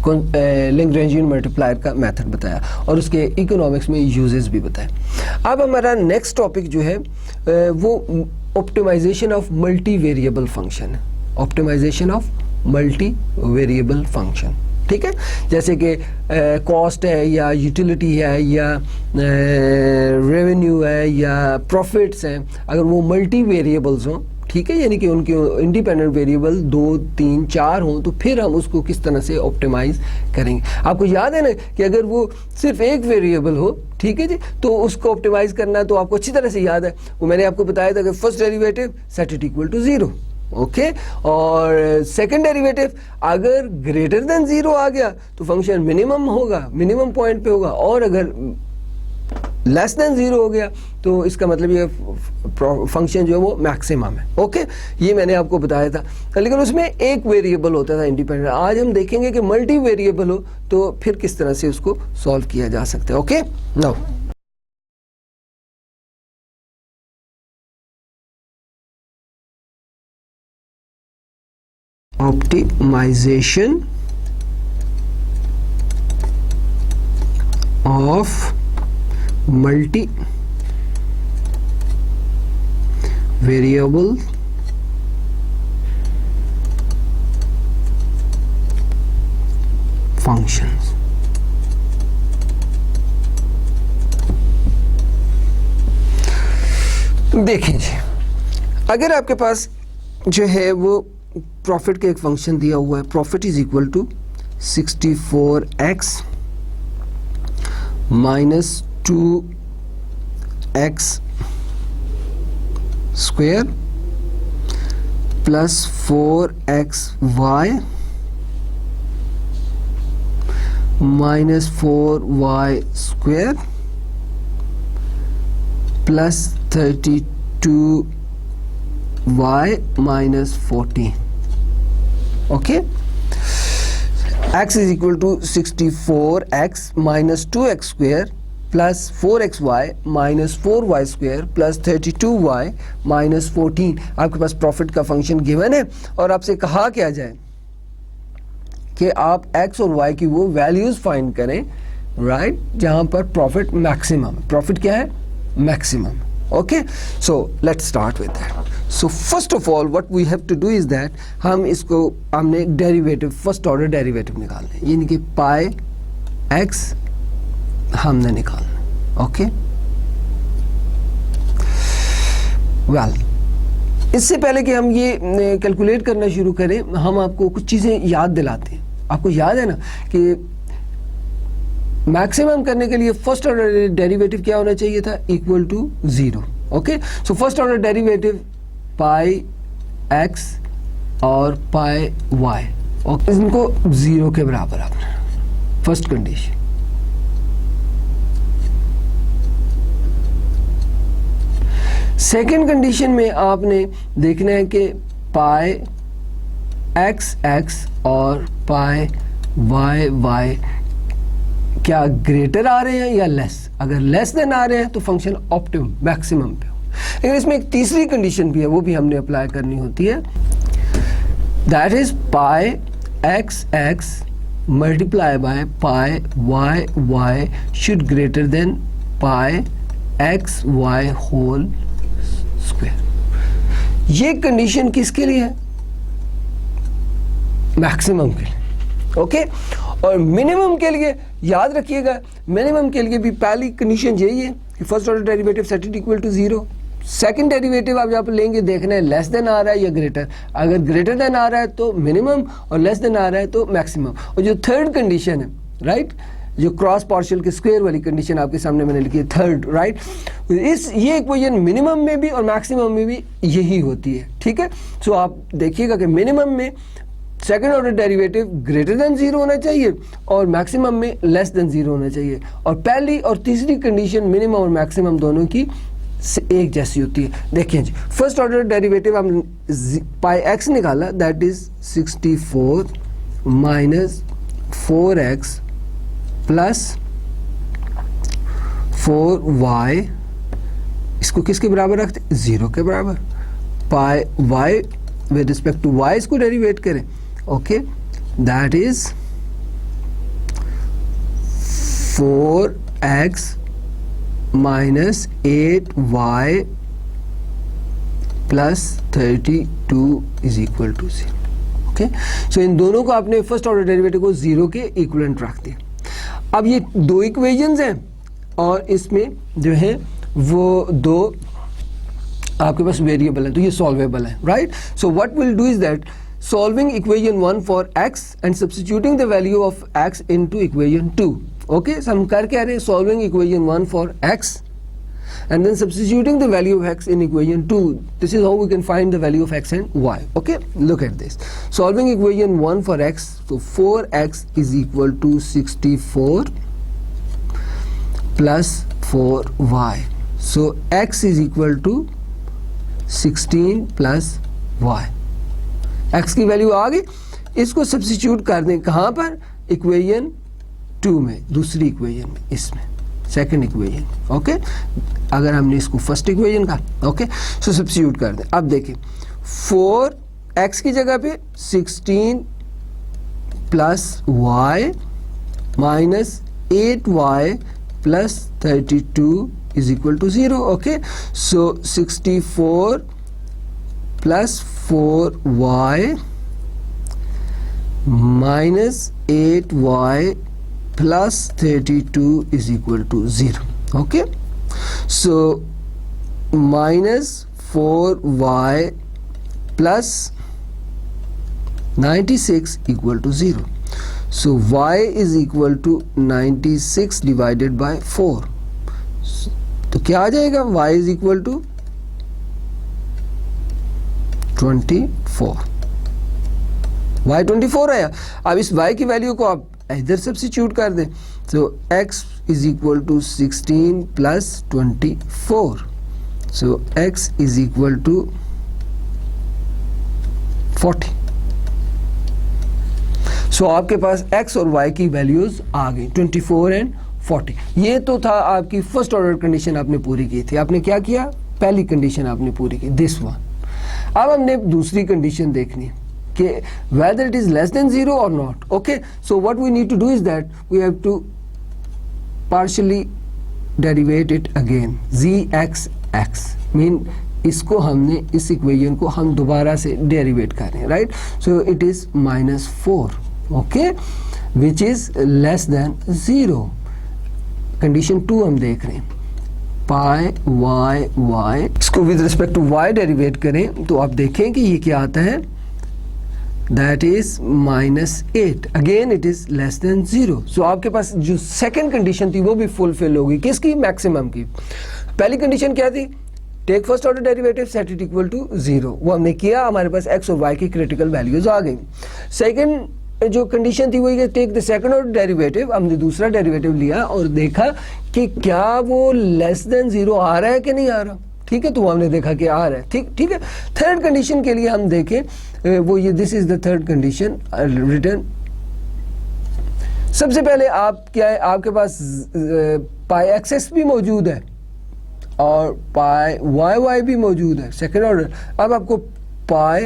लैग्रेंजियन मल्टीप्लायर का मेथड बताया और उसके इकोनॉमिक्स में यूजेस भी बताए। अब हमारा नेक्स्ट टॉपिक जो है वो optimisation of multi variable function है, optimisation of multi variable function, ठीक है, जैसे कि कॉस्ट है या यूटिलिटी है या रेवेन्यू है या प्रॉफिट्स हैं, अगर वो मल्टी वेरिएबल्स हों, ठीक है, यानी कि उनके इंडिपेंडेंट वेरिएबल 2 3 4 हों, तो फिर हम उसको किस तरह से ऑप्टिमाइज करेंगे। आपको याद है ना कि अगर वो सिर्फ एक वेरिएबल हो, ठीक है जी, तो उसको ऑप्टिमाइज करना तो आपको अच्छी तरह से याद है, वो मैंने आपको बताया था कि first derivative set it equal to 0, okay, और सेकंड डेरिवेटिव अगर ग्रेटर देन 0 आ गया तो फंक्शन मिनिमम होगा, मिनिमम पॉइंट पे होगा, और अगर लेस देन 0 हो गया तो इसका मतलब ये फंक्शन जो है वो मैक्सिमम है। ओके, ये मैंने आपको बताया था, लेकिन उसमें एक वेरिएबल होता था इंडिपेंडेंट। आज हम देखेंगे कि मल्टी वेरिएबल हो तो फिर किस तरह से उसको सॉल्व किया जा सकता है। Okay, now optimisation of multi variable functions. देखें जी, अगर आपके पास जो है वो प्रॉफिट का एक फंक्शन दिया हुआ है, profit is equal to 64x minus 2x square plus 4xy minus 4y square plus 32y minus 14. Okay, x is equal to 64x minus 2x square plus 4xy minus 4y square plus 32y minus 14. आपके पास profit का function given है और आपसे कहा क्या जाए कि आप x और y की वो वैल्यूज फाइंड करें, राइट, जहां पर प्रॉफिट मैक्सिमम. प्रॉफिट क्या है? Maximum. Okay, so let's start with that. So first of all what we have to do is that हमने डेरिवेटिव, फर्स्ट ऑर्डर डेरिवेटिव निकालना है, यानी कि पाई x हमने निकालना. ओके, वेल, इससे पहले कि हम ये कैलकुलेट करना शुरू करें, हम आपको कुछ चीज़ें याद दिलाते हैं. आपको याद है ना कि मैक्सिमम करने के लिए फर्स्ट ऑर्डर डेरिवेटिव क्या होना चाहिए था? Equal to 0. Okay, so first order derivative pi x और पाई y, ओके, इनको 0 के बराबर आपने फर्स्ट कंडीशन. सेकेंड कंडीशन में आपने देखना है कि पाई x और पाई y क्या ग्रेटर आ रहे हैं या लेस. अगर लेस देन आ रहे हैं तो फंक्शन ऑप्टिमम मैक्सिमम पे हो. लेकिन इसमें एक तीसरी कंडीशन भी है, वो भी हमने अप्लाई करनी होती है. That is pi x multiply by pi y should greater than pi xy whole square. ये कंडीशन किसके लिए है? मैक्सिमम के लिए. ओके, और मिनिमम के लिए याद रखिएगा, मिनिमम के लिए भी पहली कंडीशन यही है कि first order derivative set it equal to 0. Second derivative आप यहाँ पर लेंगे, देखना है लेस देन आ रहा है या ग्रेटर. अगर ग्रेटर देन आ रहा है तो मिनिमम और लेस देन आ रहा है तो मैक्सिमम. और जो थर्ड कंडीशन है, राइट, जो क्रॉस पार्शियल के स्क्वायर वाली कंडीशन आपके सामने मैंने लिखी है, थर्ड, राइट, ये इक्वेशन मिनिमम में भी और मैक्सिमम में भी यही होती है. ठीक है, सो आप देखिएगा कि मिनिमम में second order derivative greater than 0 होना चाहिए और मैक्सिमम में लेस देन 0 होना चाहिए. और पहली और तीसरी कंडीशन मिनिमम और मैक्सिमम दोनों की एक जैसी होती है. देखिए जी, फर्स्ट ऑर्डर डेरिवेटिव हम पाई x निकाला, that is 64 minus 4x plus 4y, इसको किसके बराबर रखते? 0 के बराबर. Pi y with respect to y इसको डेरिवेट करें. Okay, that is 4x minus 8y plus 32 is equal to 0. Okay, so इन दोनों को आपने फर्स्ट ऑर्डर डेरिवेटिव को 0 के इक्विवेलेंट रख दिया. अब ये दो इक्वेशंस हैं और इसमें जो है वो दो आपके पास वेरिएबल है, तो ये सॉल्वेबल है, right. So what will do is that solving equation 1 for x and substituting the value of x into equation 2. Okay, so हम कर क्या रहे हैं? Solving equation 1 for x and then substituting the value of x in equation 2. This is how we can find the value of x and y. Okay, look at this. Solving equation 1 for x, so 4x is equal to 64 plus 4y. So x is equal to 16 plus y. x की value आ गई, इसको substitute कर दें कहाँ पर? Equation 2 में, दूसरी equation में, इसमें सेकंड इक्वेशन. ओके, अगर हमने इसको फर्स्ट इक्वेशन का, ओके, सो सब्स्टिट्यूट कर दें. अब देखिए 4x की जगह पे 16 plus y minus 8y plus 32 is equal to 0. Okay, so 64 plus 4y minus 8y plus 32 is equal to 0. Okay, so -4y plus 96 equal to 0. So y is equal to 96 divided by 4. तो क्या आ जाएगा? y is equal to 24. y 24 आया. अब इस y की value को आप इधर सब्स्टिट्यूट कर दें. So x is equal to 16 plus 24. So x is equal to 40. So आपके पास x और y की वैल्यूज आ गई 24 एंड 40. ये तो था आपकी फर्स्ट ऑर्डर कंडीशन आपने पूरी की थी. आपने क्या किया? पहली कंडीशन आपने पूरी की, दिस वन. अब हमने दूसरी कंडीशन देखनी कि whether it is less than 0 or not. Okay, so what we need to do is that we have to partially derivate it again. zx mean इसको हमने इस इक्वेशन को हम दोबारा से डेरिवेट कर रहे हैं, right. So it is -4, okay, which is less than 0. Condition 2 हम देख रहे हैं. पाई y इसको with respect to y derivate करें तो आप देखें कि ये क्या आता है. That is -8. Again it is less than 0. So आपके पास जो सेकेंड कंडीशन थी वो भी फुलफिल होगी. किसकी? मैक्सिमम की. पहली कंडीशन क्या थी? Take first order derivative set it equal to 0. वो हमने किया, हमारे पास x और y की क्रिटिकल वैल्यूज आ गई. सेकंड जो कंडीशन थी वो ये take the second order derivative. हमने दूसरा डेरिवेटिव लिया और देखा कि क्या वो लेस देन 0 आ रहा है कि नहीं आ रहा. ठीक है, तो हमने देखा कि आ रहा है. ठीक है. थर्ड कंडीशन के लिए हम देखें, वो ये this is the third condition return. सबसे पहले आप क्या है, आपके पास पाई एक्स भी मौजूद है और पाई वाई भी मौजूद है, सेकेंड ऑर्डर. अब आपको पाई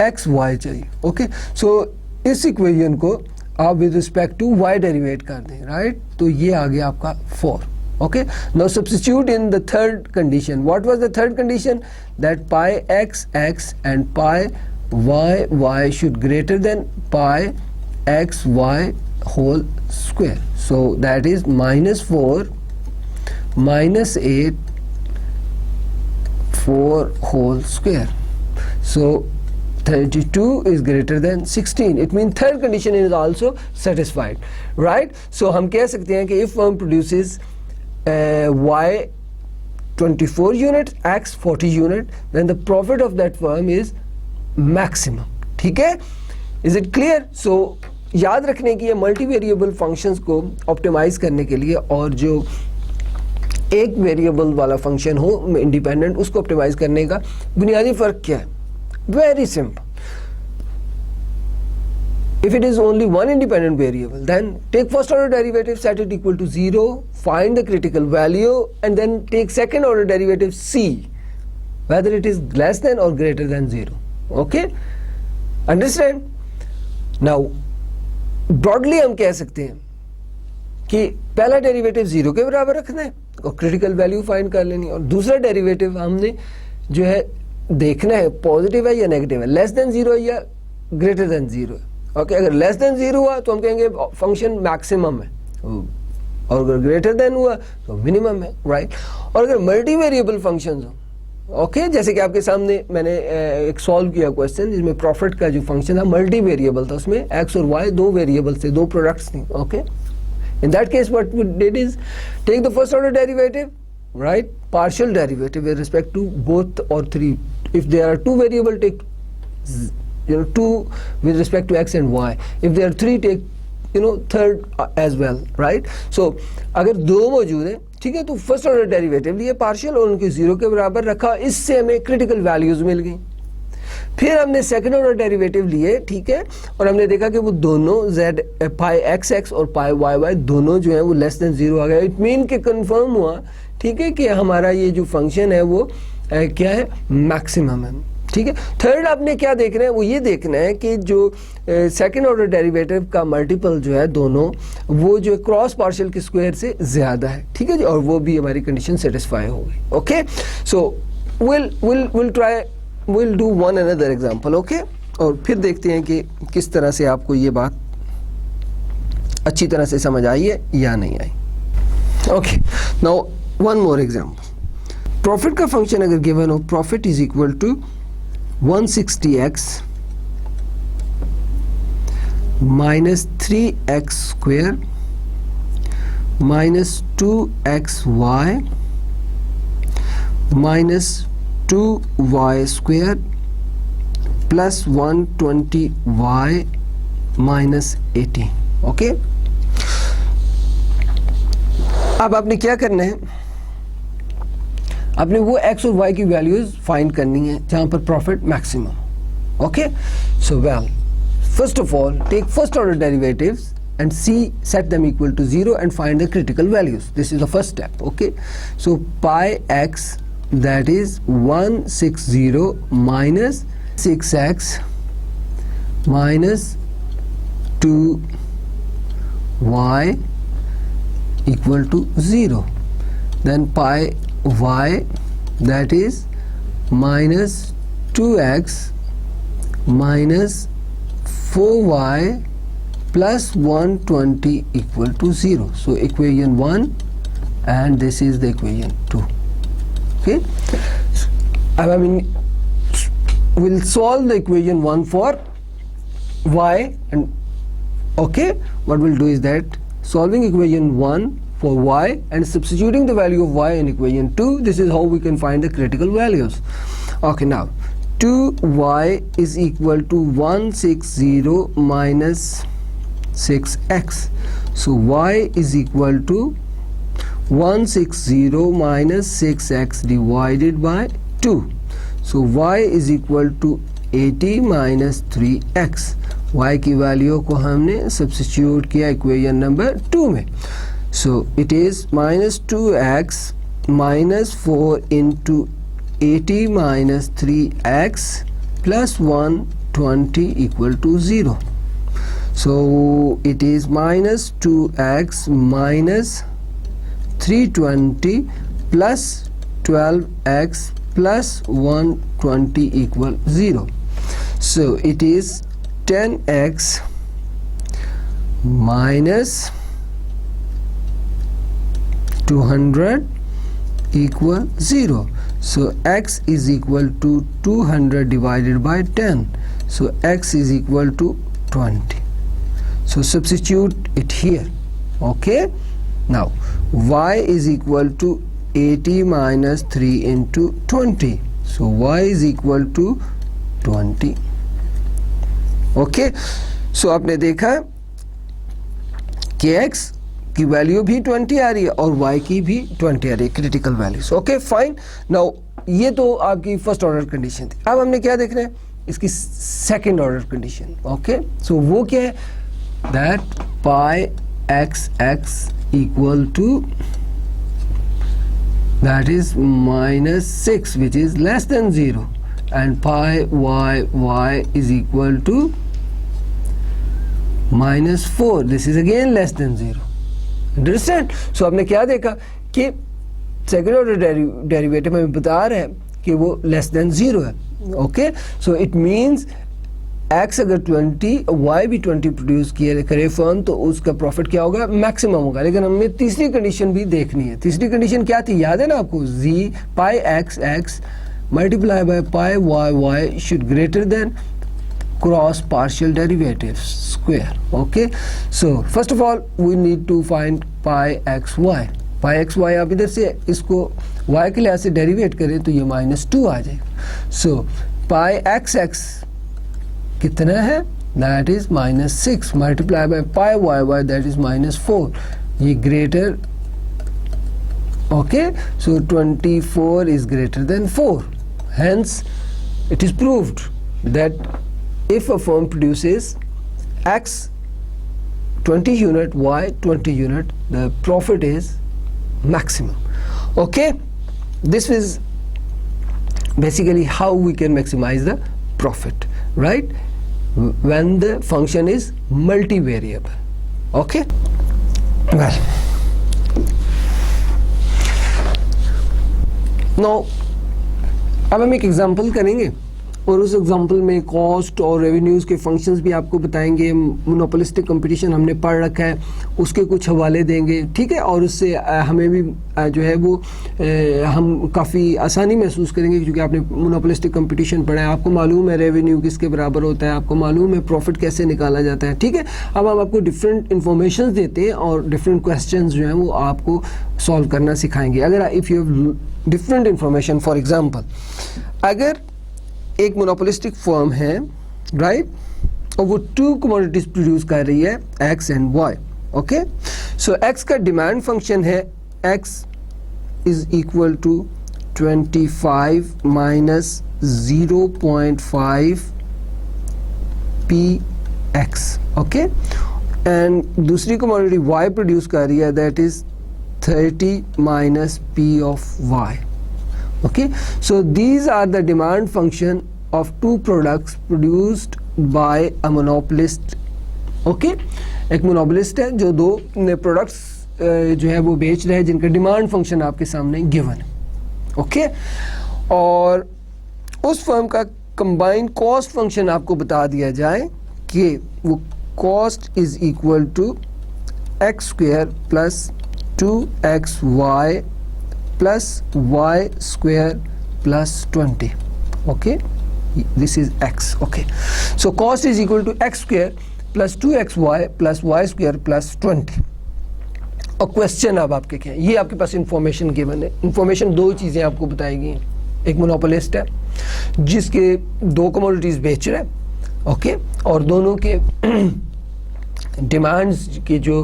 एक्स वाई चाहिए. ओके, सो इस इक्वेशन को आप with respect to y derivate कर दें, राइट. तो ये आ गया आपका 4. Okay, now substitute in the third condition. What was the third condition? That pi x and pi y should greater than pi x y whole square. So that is -4 -8 4 whole square. So 32 is greater than 16. It means third condition is also satisfied, right? So हम कह सकते हैं कि if firm produces y 24 units, x 40 unit, then the profit of that firm is maximum. ठीक है? Is it clear? So याद रखने की ये मल्टी वेरिएबल फंक्शंस को ऑप्टिमाइज करने के लिए और जो एक वेरिएबल वाला फंक्शन हो इंडिपेंडेंट, उसको ऑप्टिमाइज करने का बुनियादी फर्क क्या है? Very simple. If it is only one independent variable, then take first order derivative, set it equal to 0, find the critical value and then take second order derivative see whether it is less than और greater than 0. Okay, understand? Now broadly हम कह सकते हैं कि पहला derivative 0 के बराबर रखना है और क्रिटिकल वैल्यू फाइंड कर लेनी है, और दूसरा डेरिवेटिव हमने जो है देखना है पॉजिटिव है या नेगेटिव है, लेस देन 0 या ग्रेटर देन 0 है. ओके, अगर लेस देन 0 हुआ तो हम कहेंगे फंक्शन मैक्सिमम है, और अगर ग्रेटर देन हुआ तो मिनिमम है, राइट. और अगर मल्टी वेरिएबल फंक्शन हो, ओके, जैसे कि आपके सामने मैंने एक सॉल्व किया क्वेश्चन जिसमें प्रॉफिट का जो फंक्शन था मल्टी वेरिएबल था, उसमें एक्स और वाई दो वेरिएबल थे, दो प्रोडक्ट्स थी. Okay, in that case what we did is take the first order derivative, right, partial derivative with respect to both or three. If there are two variable, take 2 with respect to x and y. If there are 3, take third as well, right. So अगर दो मौजूद है, ठीक है, तो first order derivative लिए partial और उनके 0 के बराबर रखा, इससे हमें क्रिटिकल वैल्यूज मिल गई. फिर हमने सेकंड ऑर्डर डेरिवेटिव लिए, ठीक है, और हमने देखा कि वो दोनों z पाई एक्स और पाई वाई दोनों जो है वो लेस देन 0 आ गया. इट मीन के कंफर्म हुआ, ठीक है, कि हमारा ये जो फंक्शन है वो क्या है, मैक्सिमम है. ठीक है. थर्ड आपने क्या देखना है, वो ये देखना है कि जो सेकंड ऑर्डर डेरिवेटिव का मल्टीपल जो है दोनों, वो जो क्रॉस पार्शियल के स्क्वायर से ज्यादा है. ठीक है जी, और वो भी हमारी कंडीशन सेटिस्फाई हो गई. Okay, so we'll do one another example. Okay, और फिर देखते हैं कि किस तरह से आपको ये बात अच्छी तरह से समझ आई है या नहीं आई. Okay, now one more example. Profit का फंक्शन अगर गिवन हो, profit is equal to 160x minus 3x square minus 2xy minus 2y square plus 120y minus 80। Okay, अब आपने क्या करना है, आपने वो x और y की वैल्यूज फाइंड करनी है जहां पर profit maximum. Okay, so well, first of all take first order derivatives and set them equal to 0 and find the critical values. This is the first step. Okay, so pi x, that is 160 minus 6x minus 2y equal to 0. Then pi y, that is minus 2x minus 4y plus 120 equal to 0. So equation 1 and this is the equation 2. Okay, I mean we'll solve the equation 1 for y, and okay, what we'll do is that solving equation 1 for y and substituting the value of y in equation 2, this is how we can find the critical values. Okay, now 2y is equal to 160 minus 6x. So y is equal to 160 minus 6x divided by 2. So y is equal to 80 minus 3x. y की value को हमने substitute किया equation number 2 में. So it is minus 2x minus 4 into 80 minus 3x plus 120 equal to 0. So it is minus 2x minus 320 plus 12x plus 120 equal 0. So it is 10x minus 200 equal 0. So x is equal to 200 divided by 10. So x is equal to 20. So substitute it here. Okay, now y is equal to 80 minus 3 into 20. So y is equal to 20. Okay, so आपने देखा कि x की value भी 20 आ रही है और y की भी 20 आ रही है, critical values. Okay fine. Now ये तो आपकी फर्स्ट ऑर्डर कंडीशन थी. अब हमने क्या देखना है, इसकी second order condition. Okay, so वो क्या है, that pi x x equal to that is minus 6 which is less than 0 and pi y is equal to minus 4. This is again less than 0. Understand? So आपने क्या देखा कि second order derivative में बता रहे हैं कि वो लेस देन 0 है. Okay, so it means x अगर 20 y भी 20 प्रोड्यूस किए करे फर्म तो उसका प्रॉफिट क्या होगा, मैक्सिमम होगा. लेकिन हमें तीसरी कंडीशन भी देखनी है. तीसरी कंडीशन क्या थी, याद है ना आपको, z pi x x multiply by pi y y should greater than cross partial derivatives square. Okay, so first of all we need to find pi xy. pi xy आप इधर से इसको y के लिहाज से डेरिवेट करें तो ये -2 आ जाएगा. so pi xx कितना है, that is -6 multiply by pi yy, that is -4. ये greater. okay, so 24 is greater than 4. hence it is proved that if a firm produces x 20 unit, y 20 unit, the profit is maximum. Okay, this is basically how we can maximize the profit, right, when the function is multivariable. Okay, well, now अब हम एक example करेंगे और उस example में cost और revenues के functions भी आपको बताएंगे। मोनोपोलिस्टिक कंपटीशन हमने पढ़ रखा है, उसके कुछ हवाले देंगे, ठीक है। और उससे हमें भी जो है वो हम काफ़ी आसानी महसूस करेंगे, क्योंकि आपने मोनोपोलिस्टिक कंपटीशन पढ़ा है, आपको मालूम है रेवेन्यू किसके बराबर होता है, आपको मालूम है प्रॉफिट कैसे निकाला जाता है, ठीक है। अब हम आपको डिफरेंट इन्फॉर्मेशन देते हैं और डिफरेंट क्वेश्चन जो हैं वो आपको सॉल्व करना सिखाएंगे। अगर if you have different information, for example अगर एक मोनोपोलिस्टिक फर्म है, राइट, और वो 2 कमोडिटीज प्रोड्यूस कर रही है, x and y, okay. So x का डिमांड फंक्शन है x is equal to 25 minus 0.5 p x, okay. And दूसरी कमोडिटी वाई प्रोड्यूस कर रही है, that is 30 minus P of Y. Okay, so these are the demand function of 2 products produced by a monopolist. Okay, एक monopolist है जो 2 products जो है वो बेच रहे हैं, जिनका डिमांड फंक्शन आपके सामने गिवन है, ओके। और उस फर्म का कंबाइंड कॉस्ट फंक्शन आपको बता दिया जाए कि वो cost is equal to x square plus 2xy plus y square plus 20, okay, this is x, okay. So cost is equal to x square plus 2xy plus y square plus 20. और question अब आपके क्या है, ये आपके पास information given है। Information 2 चीज़ें आपको बताई गई हैं, एक मोनोपोलिस्ट है जिसके 2 कमोडिटीज़ बेच रहे हैं, ओके, और दोनों के डिमांड्स की जो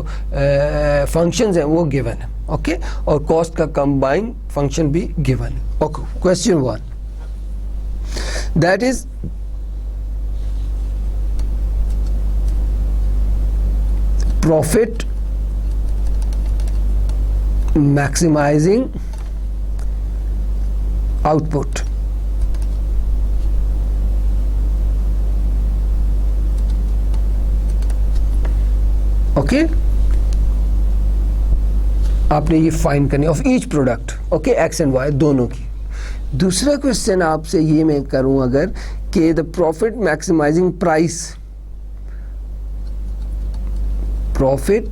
फंक्शंस हैं वो गिवन है, ओके, और कॉस्ट का कंबाइंड फंक्शन भी गिवन है, okay. Question 1, that is profit maximising output, okay. आपने ये फाइंड करनी of each product, okay, x and y दोनों की। दूसरा क्वेश्चन आपसे ये मैं करूं अगर कि the profit maximising price, profit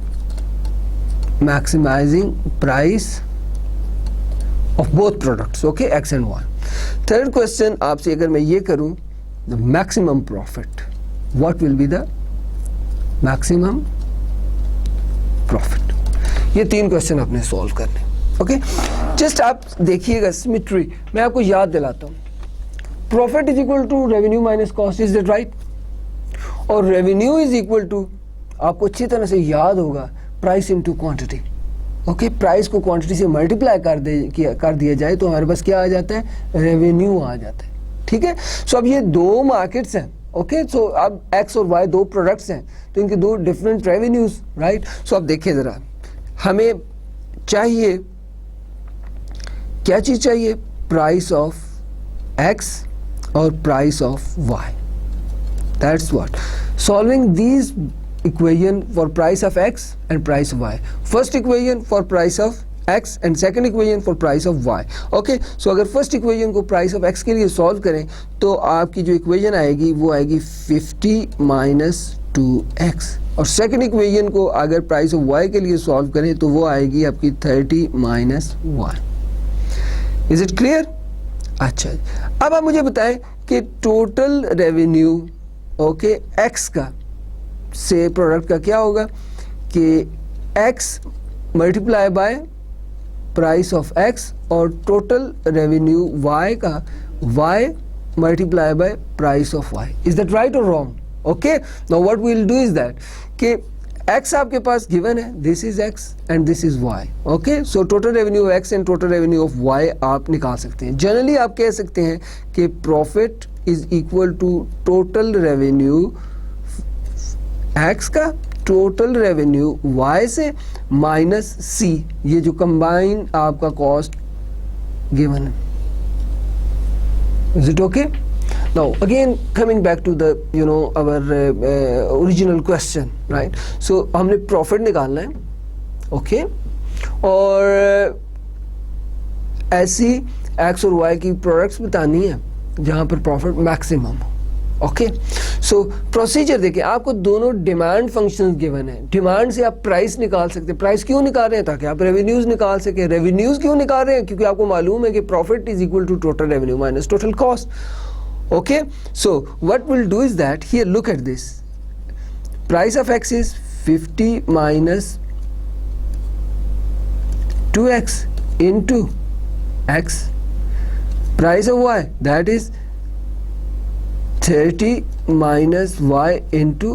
maximising price of both products, okay, x and y. Third question आपसे अगर मैं ये करूं the maximum profit, what will be the maximum profit. ये 3 क्वेश्चन आपने सॉल्व करने, ओके। जस्ट आप देखिएगा सिमेट्री, मैं आपको याद दिलाता हूँ, profit is equal to revenue minus cost, is that right, और रेवेन्यू इज इक्वल टू, आपको अच्छी तरह से याद होगा, price into quantity, okay. Price को क्वांटिटी से मल्टीप्लाई कर दिया जाए तो हमारे पास क्या आ जाता है, रेवेन्यू आ जाता है, ठीक है। सो अब ये 2 मार्केट्स हैं, ओके, सो अब एक्स और वाई 2 प्रोडक्ट्स हैं, तो इनके 2 डिफरेंट रेवेन्यूज, राइट। सो अब देखिए ज़रा, हमें चाहिए क्या चीज़ चाहिए, प्राइस ऑफ एक्स और price of y, that's what. Solving these equation for price of x and price of y, first equation for price of x and second equation for price of y, okay. So अगर first equation को price of x के लिए solve करें तो आपकी जो equation आएगी वो आएगी 50 माइनस 2x, और सेकेंड इक्वेशन को अगर प्राइस ऑफ y के लिए सॉल्व करें तो वो आएगी आपकी 30 माइनस 1। Is it clear? अच्छा, अब आप मुझे बताएं कि टोटल रेवेन्यू, ओके, x का से प्रोडक्ट का क्या होगा कि x multiply by price of x और टोटल रेवेन्यू y का y multiply by price of y। Is that right और wrong? Okay, now what we will do is that कि x आपके पास गिवन है, this is x and this is y, okay. So total revenue of x and total revenue of y आप निकाल सकते हैं। जनरली आप कह सकते हैं कि profit is equal to total revenue x का टोटल रेवेन्यू y से माइनस c, ये जो कंबाइन आपका कॉस्ट गिवन है। Is it okay? Now again coming back to the our original question, right. So हमने प्रॉफिट निकालना है, ओके, और ऐसी x और y की प्रोडक्ट्स बतानी है, जहाँ पर प्रॉफिट मैक्सिमम हो। ओके, सो प्रोसीजर देखिए, आपको दोनों डिमांड फंक्शंस गिवन है। डिमांड से आप प्राइस निकाल सकते हैं। प्राइस क्यों निकाल रहे हैं? ताकि आप रेवेन्यूज निकाल सकें। रेवेन्यूज क्यों निकाल रहे हैं? क्योंकि आपको मालूम है कि profit is equal to total revenue minus total cost. Okay, so what will do is that, here look at this, price of x is 50 minus 2x into x, price of y, that is 30 minus y into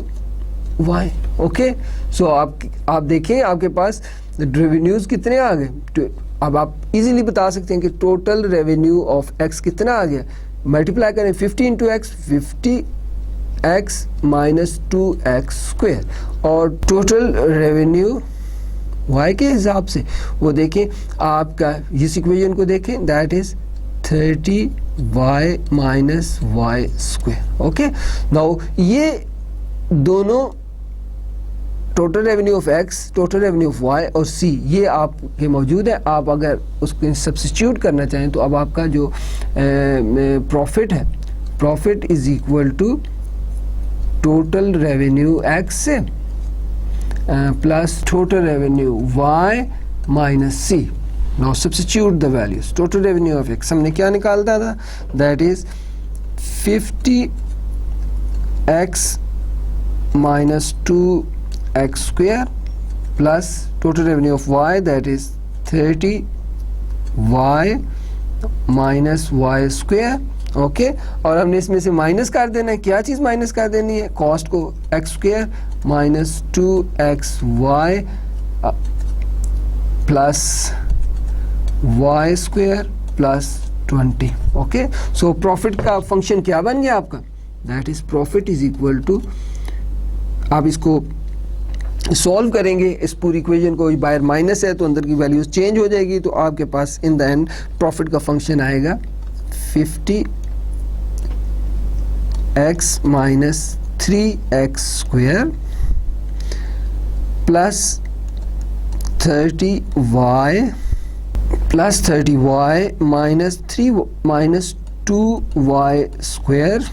y. Okay, so आप देखिए आपके पास revenues कितने आ गए। तो अब आप easily बता सकते हैं कि टोटल रेवेन्यू ऑफ x कितना आ गया। मल्टीप्लाई करें 50 into x, 50x minus 2x square, और टोटल रेवेन्यू y के हिसाब से वो देखें आपका, इस इक्वेशन को देखें, that is 30y minus y square. Okay, now ये दोनों total revenue of x, total revenue of y और c ये आपके मौजूद है। आप अगर उसको सब्स्टिट्यूट करना चाहें तो अब आपका जो प्रॉफिट है, profit is equal to total revenue x से plus total revenue y minus c। Now substitute the values. Total revenue of x हमने क्या निकालता था, that is 50x minus 2x square plus total revenue of y, that is 30y minus y square. Okay, और हमने इसमें से minus कर देना है। क्या चीज़ माइनस कर देनी है? कॉस्ट को, x square minus 2xy plus y square plus 20। Okay, so profit का फंक्शन क्या बन गया आपका, that is profit is equal to, आप इसको सॉल्व करेंगे इस पूरी इक्वेशन को, बाहर माइनस है तो अंदर की वैल्यूज चेंज हो जाएगी, तो आपके पास इन द एंड प्रॉफिट का फंक्शन आएगा 50x minus 3x square plus 30y minus 2y square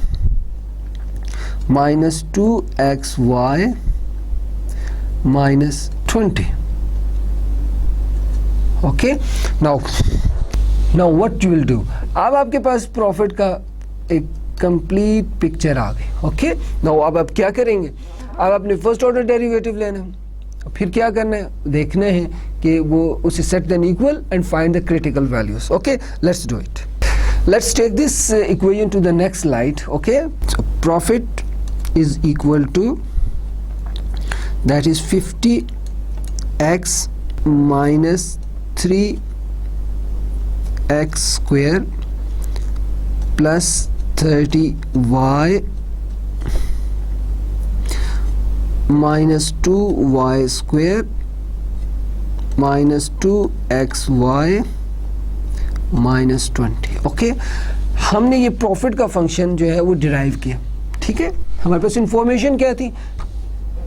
minus 2xy minus 20। Okay, now what you will do, अब आपके पास प्रॉफिट का एक कंप्लीट पिक्चर आ गई। ओके, नाउ अब आप क्या करेंगे, अब आपने फर्स्ट ऑर्डर डेरिवेटिव लेना है, फिर क्या करना है, देखना है कि वो उसे set then equal and find the critical values. Okay, let's do it. Let's take this equation to the next slide. Okay, profit is equal to, that is 50x minus 3x square plus 30y minus 2y square minus 2xy minus 20। Okay, हमने ये profit का function जो है वो derive किया। ठीक है, हमारे पास इंफॉर्मेशन क्या थी,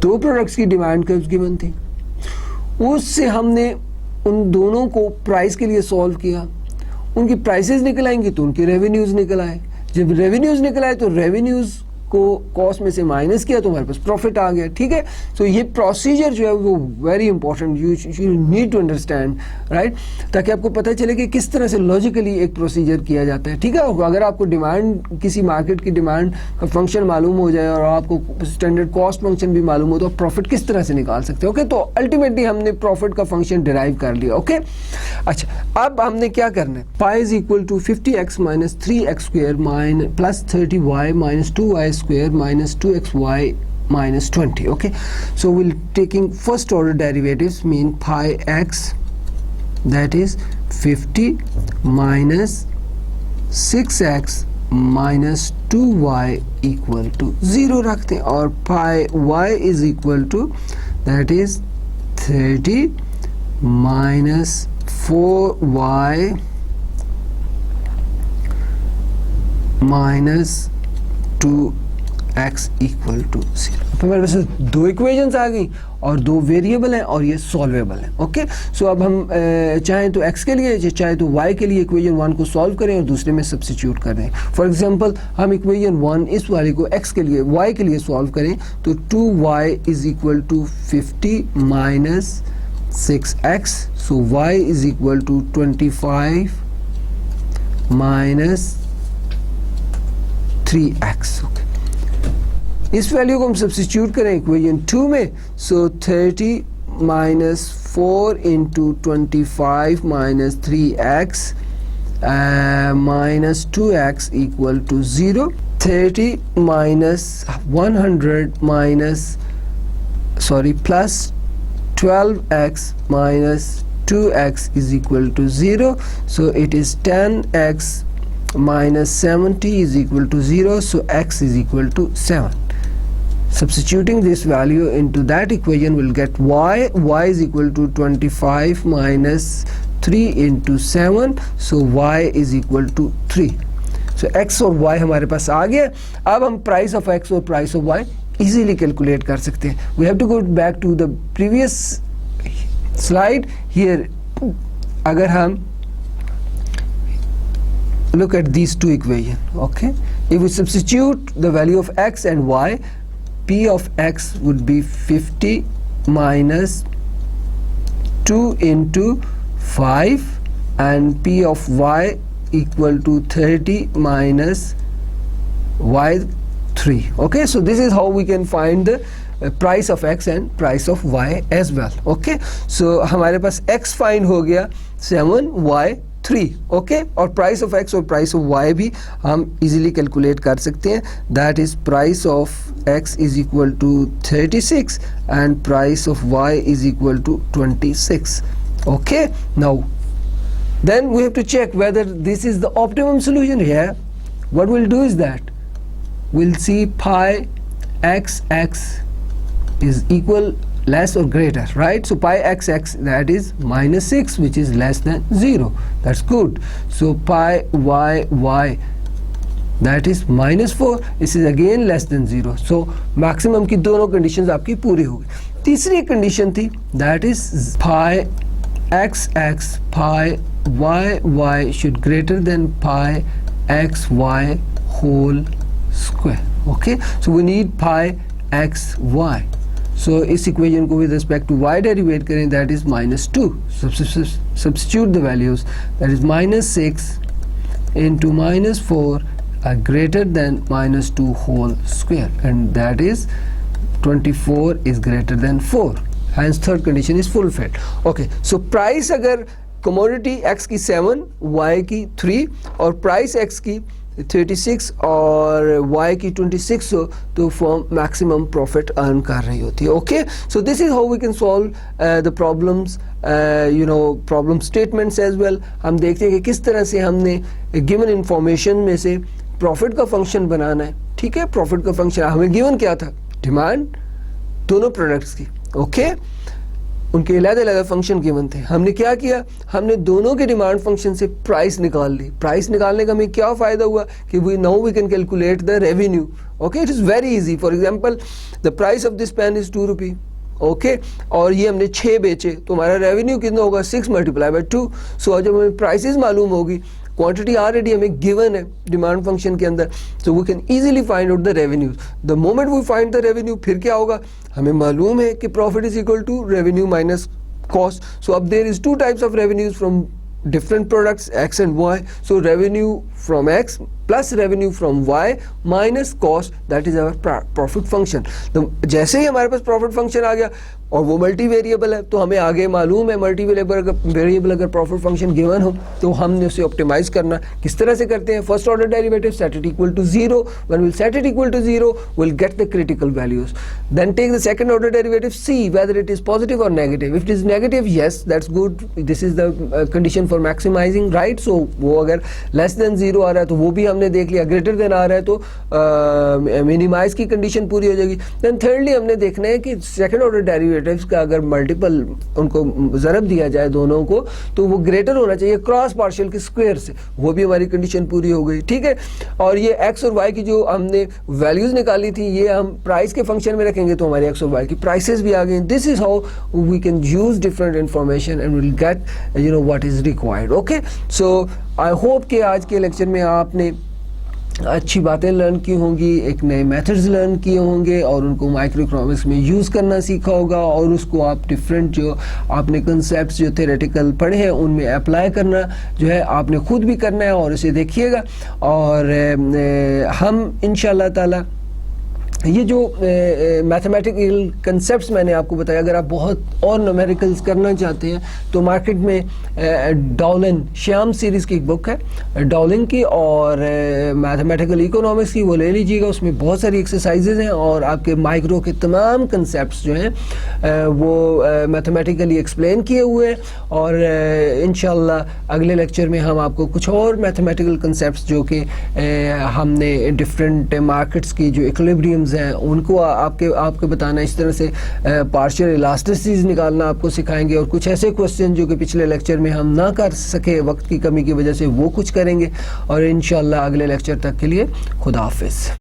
दो प्रोडक्ट्स की डिमांड कर्व्स गिवन थी, उससे हमने उन दोनों को प्राइस के लिए सॉल्व किया, उनकी प्राइसेस निकल आएंगी तो उनके रेवेन्यूज निकल आए, जब रेवेन्यूज निकल आए तो रेवेन्यूज को कॉस्ट में से माइनस किया तो हमारे पास प्रॉफिट आ गया। ठीक है, सो ये प्रोसीजर जो है वो very important, you need to understand, right, ताकि आपको पता चले कि किस तरह से लॉजिकली एक प्रोसीजर किया जाता है। ठीक है, अगर आपको डिमांड, किसी मार्केट की डिमांड का फंक्शन मालूम हो जाए और आपको स्टैंडर्ड कॉस्ट फंक्शन भी मालूम हो तो आप प्रॉफिट किस तरह से निकाल सकते हो। ओके, तो अल्टीमेटली हमने प्रॉफिट का फंक्शन डिराइव कर लिया। ओके, अच्छा, अब हमने क्या करना है, pi is equal to 50x minus 3x square plus 30y minus 2y square minus 2xy minus 20. Okay, so we'll taking first order derivatives, mean pi x, that is 50 minus 6x minus 2y equal to 0 रखते हैं, और pi y is equal to, that is 30 minus 4y minus 2 x equal to 0। तो हमारे पास दो equations आ गई और दो variable हैं और ये सॉल्वेबल हैं। ओके, सो अब हम चाहें तो x के लिए चाहे तो y के लिए इक्वेशन 1 को सॉल्व करें और दूसरे में सब्स्टिट्यूट कर दें। फॉर एग्जांपल हम इक्वेशन 1 इस वाले को x के लिए y के लिए सॉल्व करें तो 2y is equal to 50 minus 6x, so y is equal to 25 minus 3x। Okay, इस वैल्यू को हम सब्स्टिट्यूट करें इक्वेशन 2 में, so 30 minus 4 into 25 minus 3x minus 2x equal to 0। 30 minus 100 minus plus 12x minus 2x is equal to 0, so it is 10x minus 70 is equal to 0, so x is equal to 7. Substituting this value into that equation will get y is equal to 25 minus 3 into 7, so y is equal to 3. So x और y हमारे पास आ गया। अब हम price of x और price of y easily calculate कर सकते हैं। We have to go back to the previous slide here. अगर हम look at these two equations, okay, if we substitute the value of x and y, p of x would be 50 minus 2 into 5 and p of y equal to 30 minus y 3. Okay, so this is how we can find the price of x and price of y as well. Okay, so हमारे पास x find हो गया 7 y 3. okay, और price of x और price of y भी हम easily calculate कर सकते हैं. That is price of x is equal to 36 and price of y is equal to 26. Okay, now then we have to check whether this is the optimum solution here. What we'll do is that we'll see pi xx is equal less or greater, right? So pi xx, that is minus 6, which is less than 0. That's good. So pi y, that is minus 4. This is again less than 0. So maximum की दोनों conditions आपकी पूरी होगी. तीसरी condition थी, that is pi xx, pi y should greater than pi xy whole square. Okay, so we need pi xy. So इस equation को with respect to y derivate करें, that is minus 2. Substitute the values, that is minus 6 into minus 4 are greater than minus 2 whole square, and that is 24 is greater than 4. Hence third condition is fulfilled. Okay, so price अगर commodity x की 7, y की 3 और price x की 36 और y की 26 हो तो form maximum profit earn कर रही होती है. Okay, so this is how we can solve the problems, problem statements as well. हम देखते हैं कि किस तरह से हमने गिवन इंफॉर्मेशन में से प्रॉफिट का फंक्शन बनाना है. ठीक है, प्रॉफिट का फंक्शन हमें गिवन क्या था, डिमांड दोनों प्रोडक्ट्स की. ओके, उनके अलग-अलग फंक्शन गिवन थे. हमने क्या किया, हमने दोनों के डिमांड फंक्शन से प्राइस निकाल ली. प्राइस निकालने का हमें क्या फ़ायदा हुआ कि we now we can calculate the revenue. Okay, it is very easy. For example the price of this pen is 2 rupee. Okay, और ये हमने 6 बेचे तो हमारा रेवेन्यू कितना होगा, 6 मल्टीप्लाई बाय 2. सो जब हमें प्राइसेस मालूम होगी, क्वांटिटी ऑलरेडी हमें गिवन है डिमांड फंक्शन के अंदर, so we can easily find out the revenues. The moment we find the revenue, फिर क्या होगा, हमें मालूम है कि profit is equal to revenue minus cost. So up there is 2 types of revenues from different products, x and y. So revenue from x plus revenue from y minus cost, that is our profit function. तो जैसे ही हमारे पास profit function आ गया और वो multi variable है तो हमें आगे मालूम है मल्टी वेरिएबल अगर प्रॉफिट फंक्शन गिवन हो तो हमने उसे ऑप्टिमाइज करना. किस तरह से करते हैं, first order derivative set it equal to 0. When will set it equal to 0 will get the critical values. Then take the second order derivative, see whether it is positive और negative. If it is negative, yes that's good, this is the condition for maximising, right. So वो अगर less than 0 आ रहा है तो वो भी हमने देख लिया, ग्रेटर देन आ रहा है तो मिनिमाइज की कंडीशन पूरी हो जाएगी। देन थर्डली हमने देखना है कि सेकंड ऑर्डर डेरिवेटिव्स का अगर मल्टीपल उनको ज़रब दिया जाए दोनों को तो वो ग्रेटर होना चाहिए क्रॉस पार्शियल के स्क्वायर से, वो भी हमारी कंडीशन पूरी हो गई, ठीक है। और ये एक्स और वाई की जो हमने वैल्यूज़ निकाली थी ये हम प्राइस के फंक्शन में रखेंगे तो हमारे एक्स और वाई की प्राइसेस भी आ गई। This is how we can use different information and will get what is required. Okay, so I hope कि आज के लेक्चर में आपने अच्छी बातें लर्न की होंगी, एक नए मेथड्स लर्न किए होंगे और उनको माइक्रो इकोनॉमिक्स में यूज़ करना सीखा होगा और उसको आप डिफरेंट जो आपने कंसेप्ट जो थ्योरेटिकल पढ़े हैं उनमें अप्लाई करना जो है आपने खुद भी करना है और इसे देखिएगा। और हम इंशाल्लाह ताला ये जो मैथमेटिकल कंसेप्ट्स मैंने आपको बताया, अगर आप बहुत और न्यूमेरिकल्स करना चाहते हैं तो मार्केट में डॉलन श्याम सीरीज़ की एक बुक है डॉलिन की और मैथमेटिकल इकोनॉमिक्स की, वो ले लीजिएगा। उसमें बहुत सारी एक्सरसाइजेज हैं और आपके माइक्रो के तमाम कंसेप्ट्स जो हैं वो मैथमेटिकली एक्सप्लेन किए हुए हैं। और इंशाल्लाह अगले लेक्चर में हम आपको कुछ और मैथमेटिकल कंसेप्ट्स जो कि हमने डिफरेंट मार्केट्स की जो इक्विलिब्रियम्स हैं उनको आपके बताना, इस तरह से पार्शियल इलास्टिसिटीज निकालना आपको सिखाएंगे और कुछ ऐसे क्वेश्चन जो कि पिछले लेक्चर में हम ना कर सके वक्त की कमी की वजह से वो कुछ करेंगे। और इंशाल्लाह अगले लेक्चर तक के लिए खुदा हाफिज़।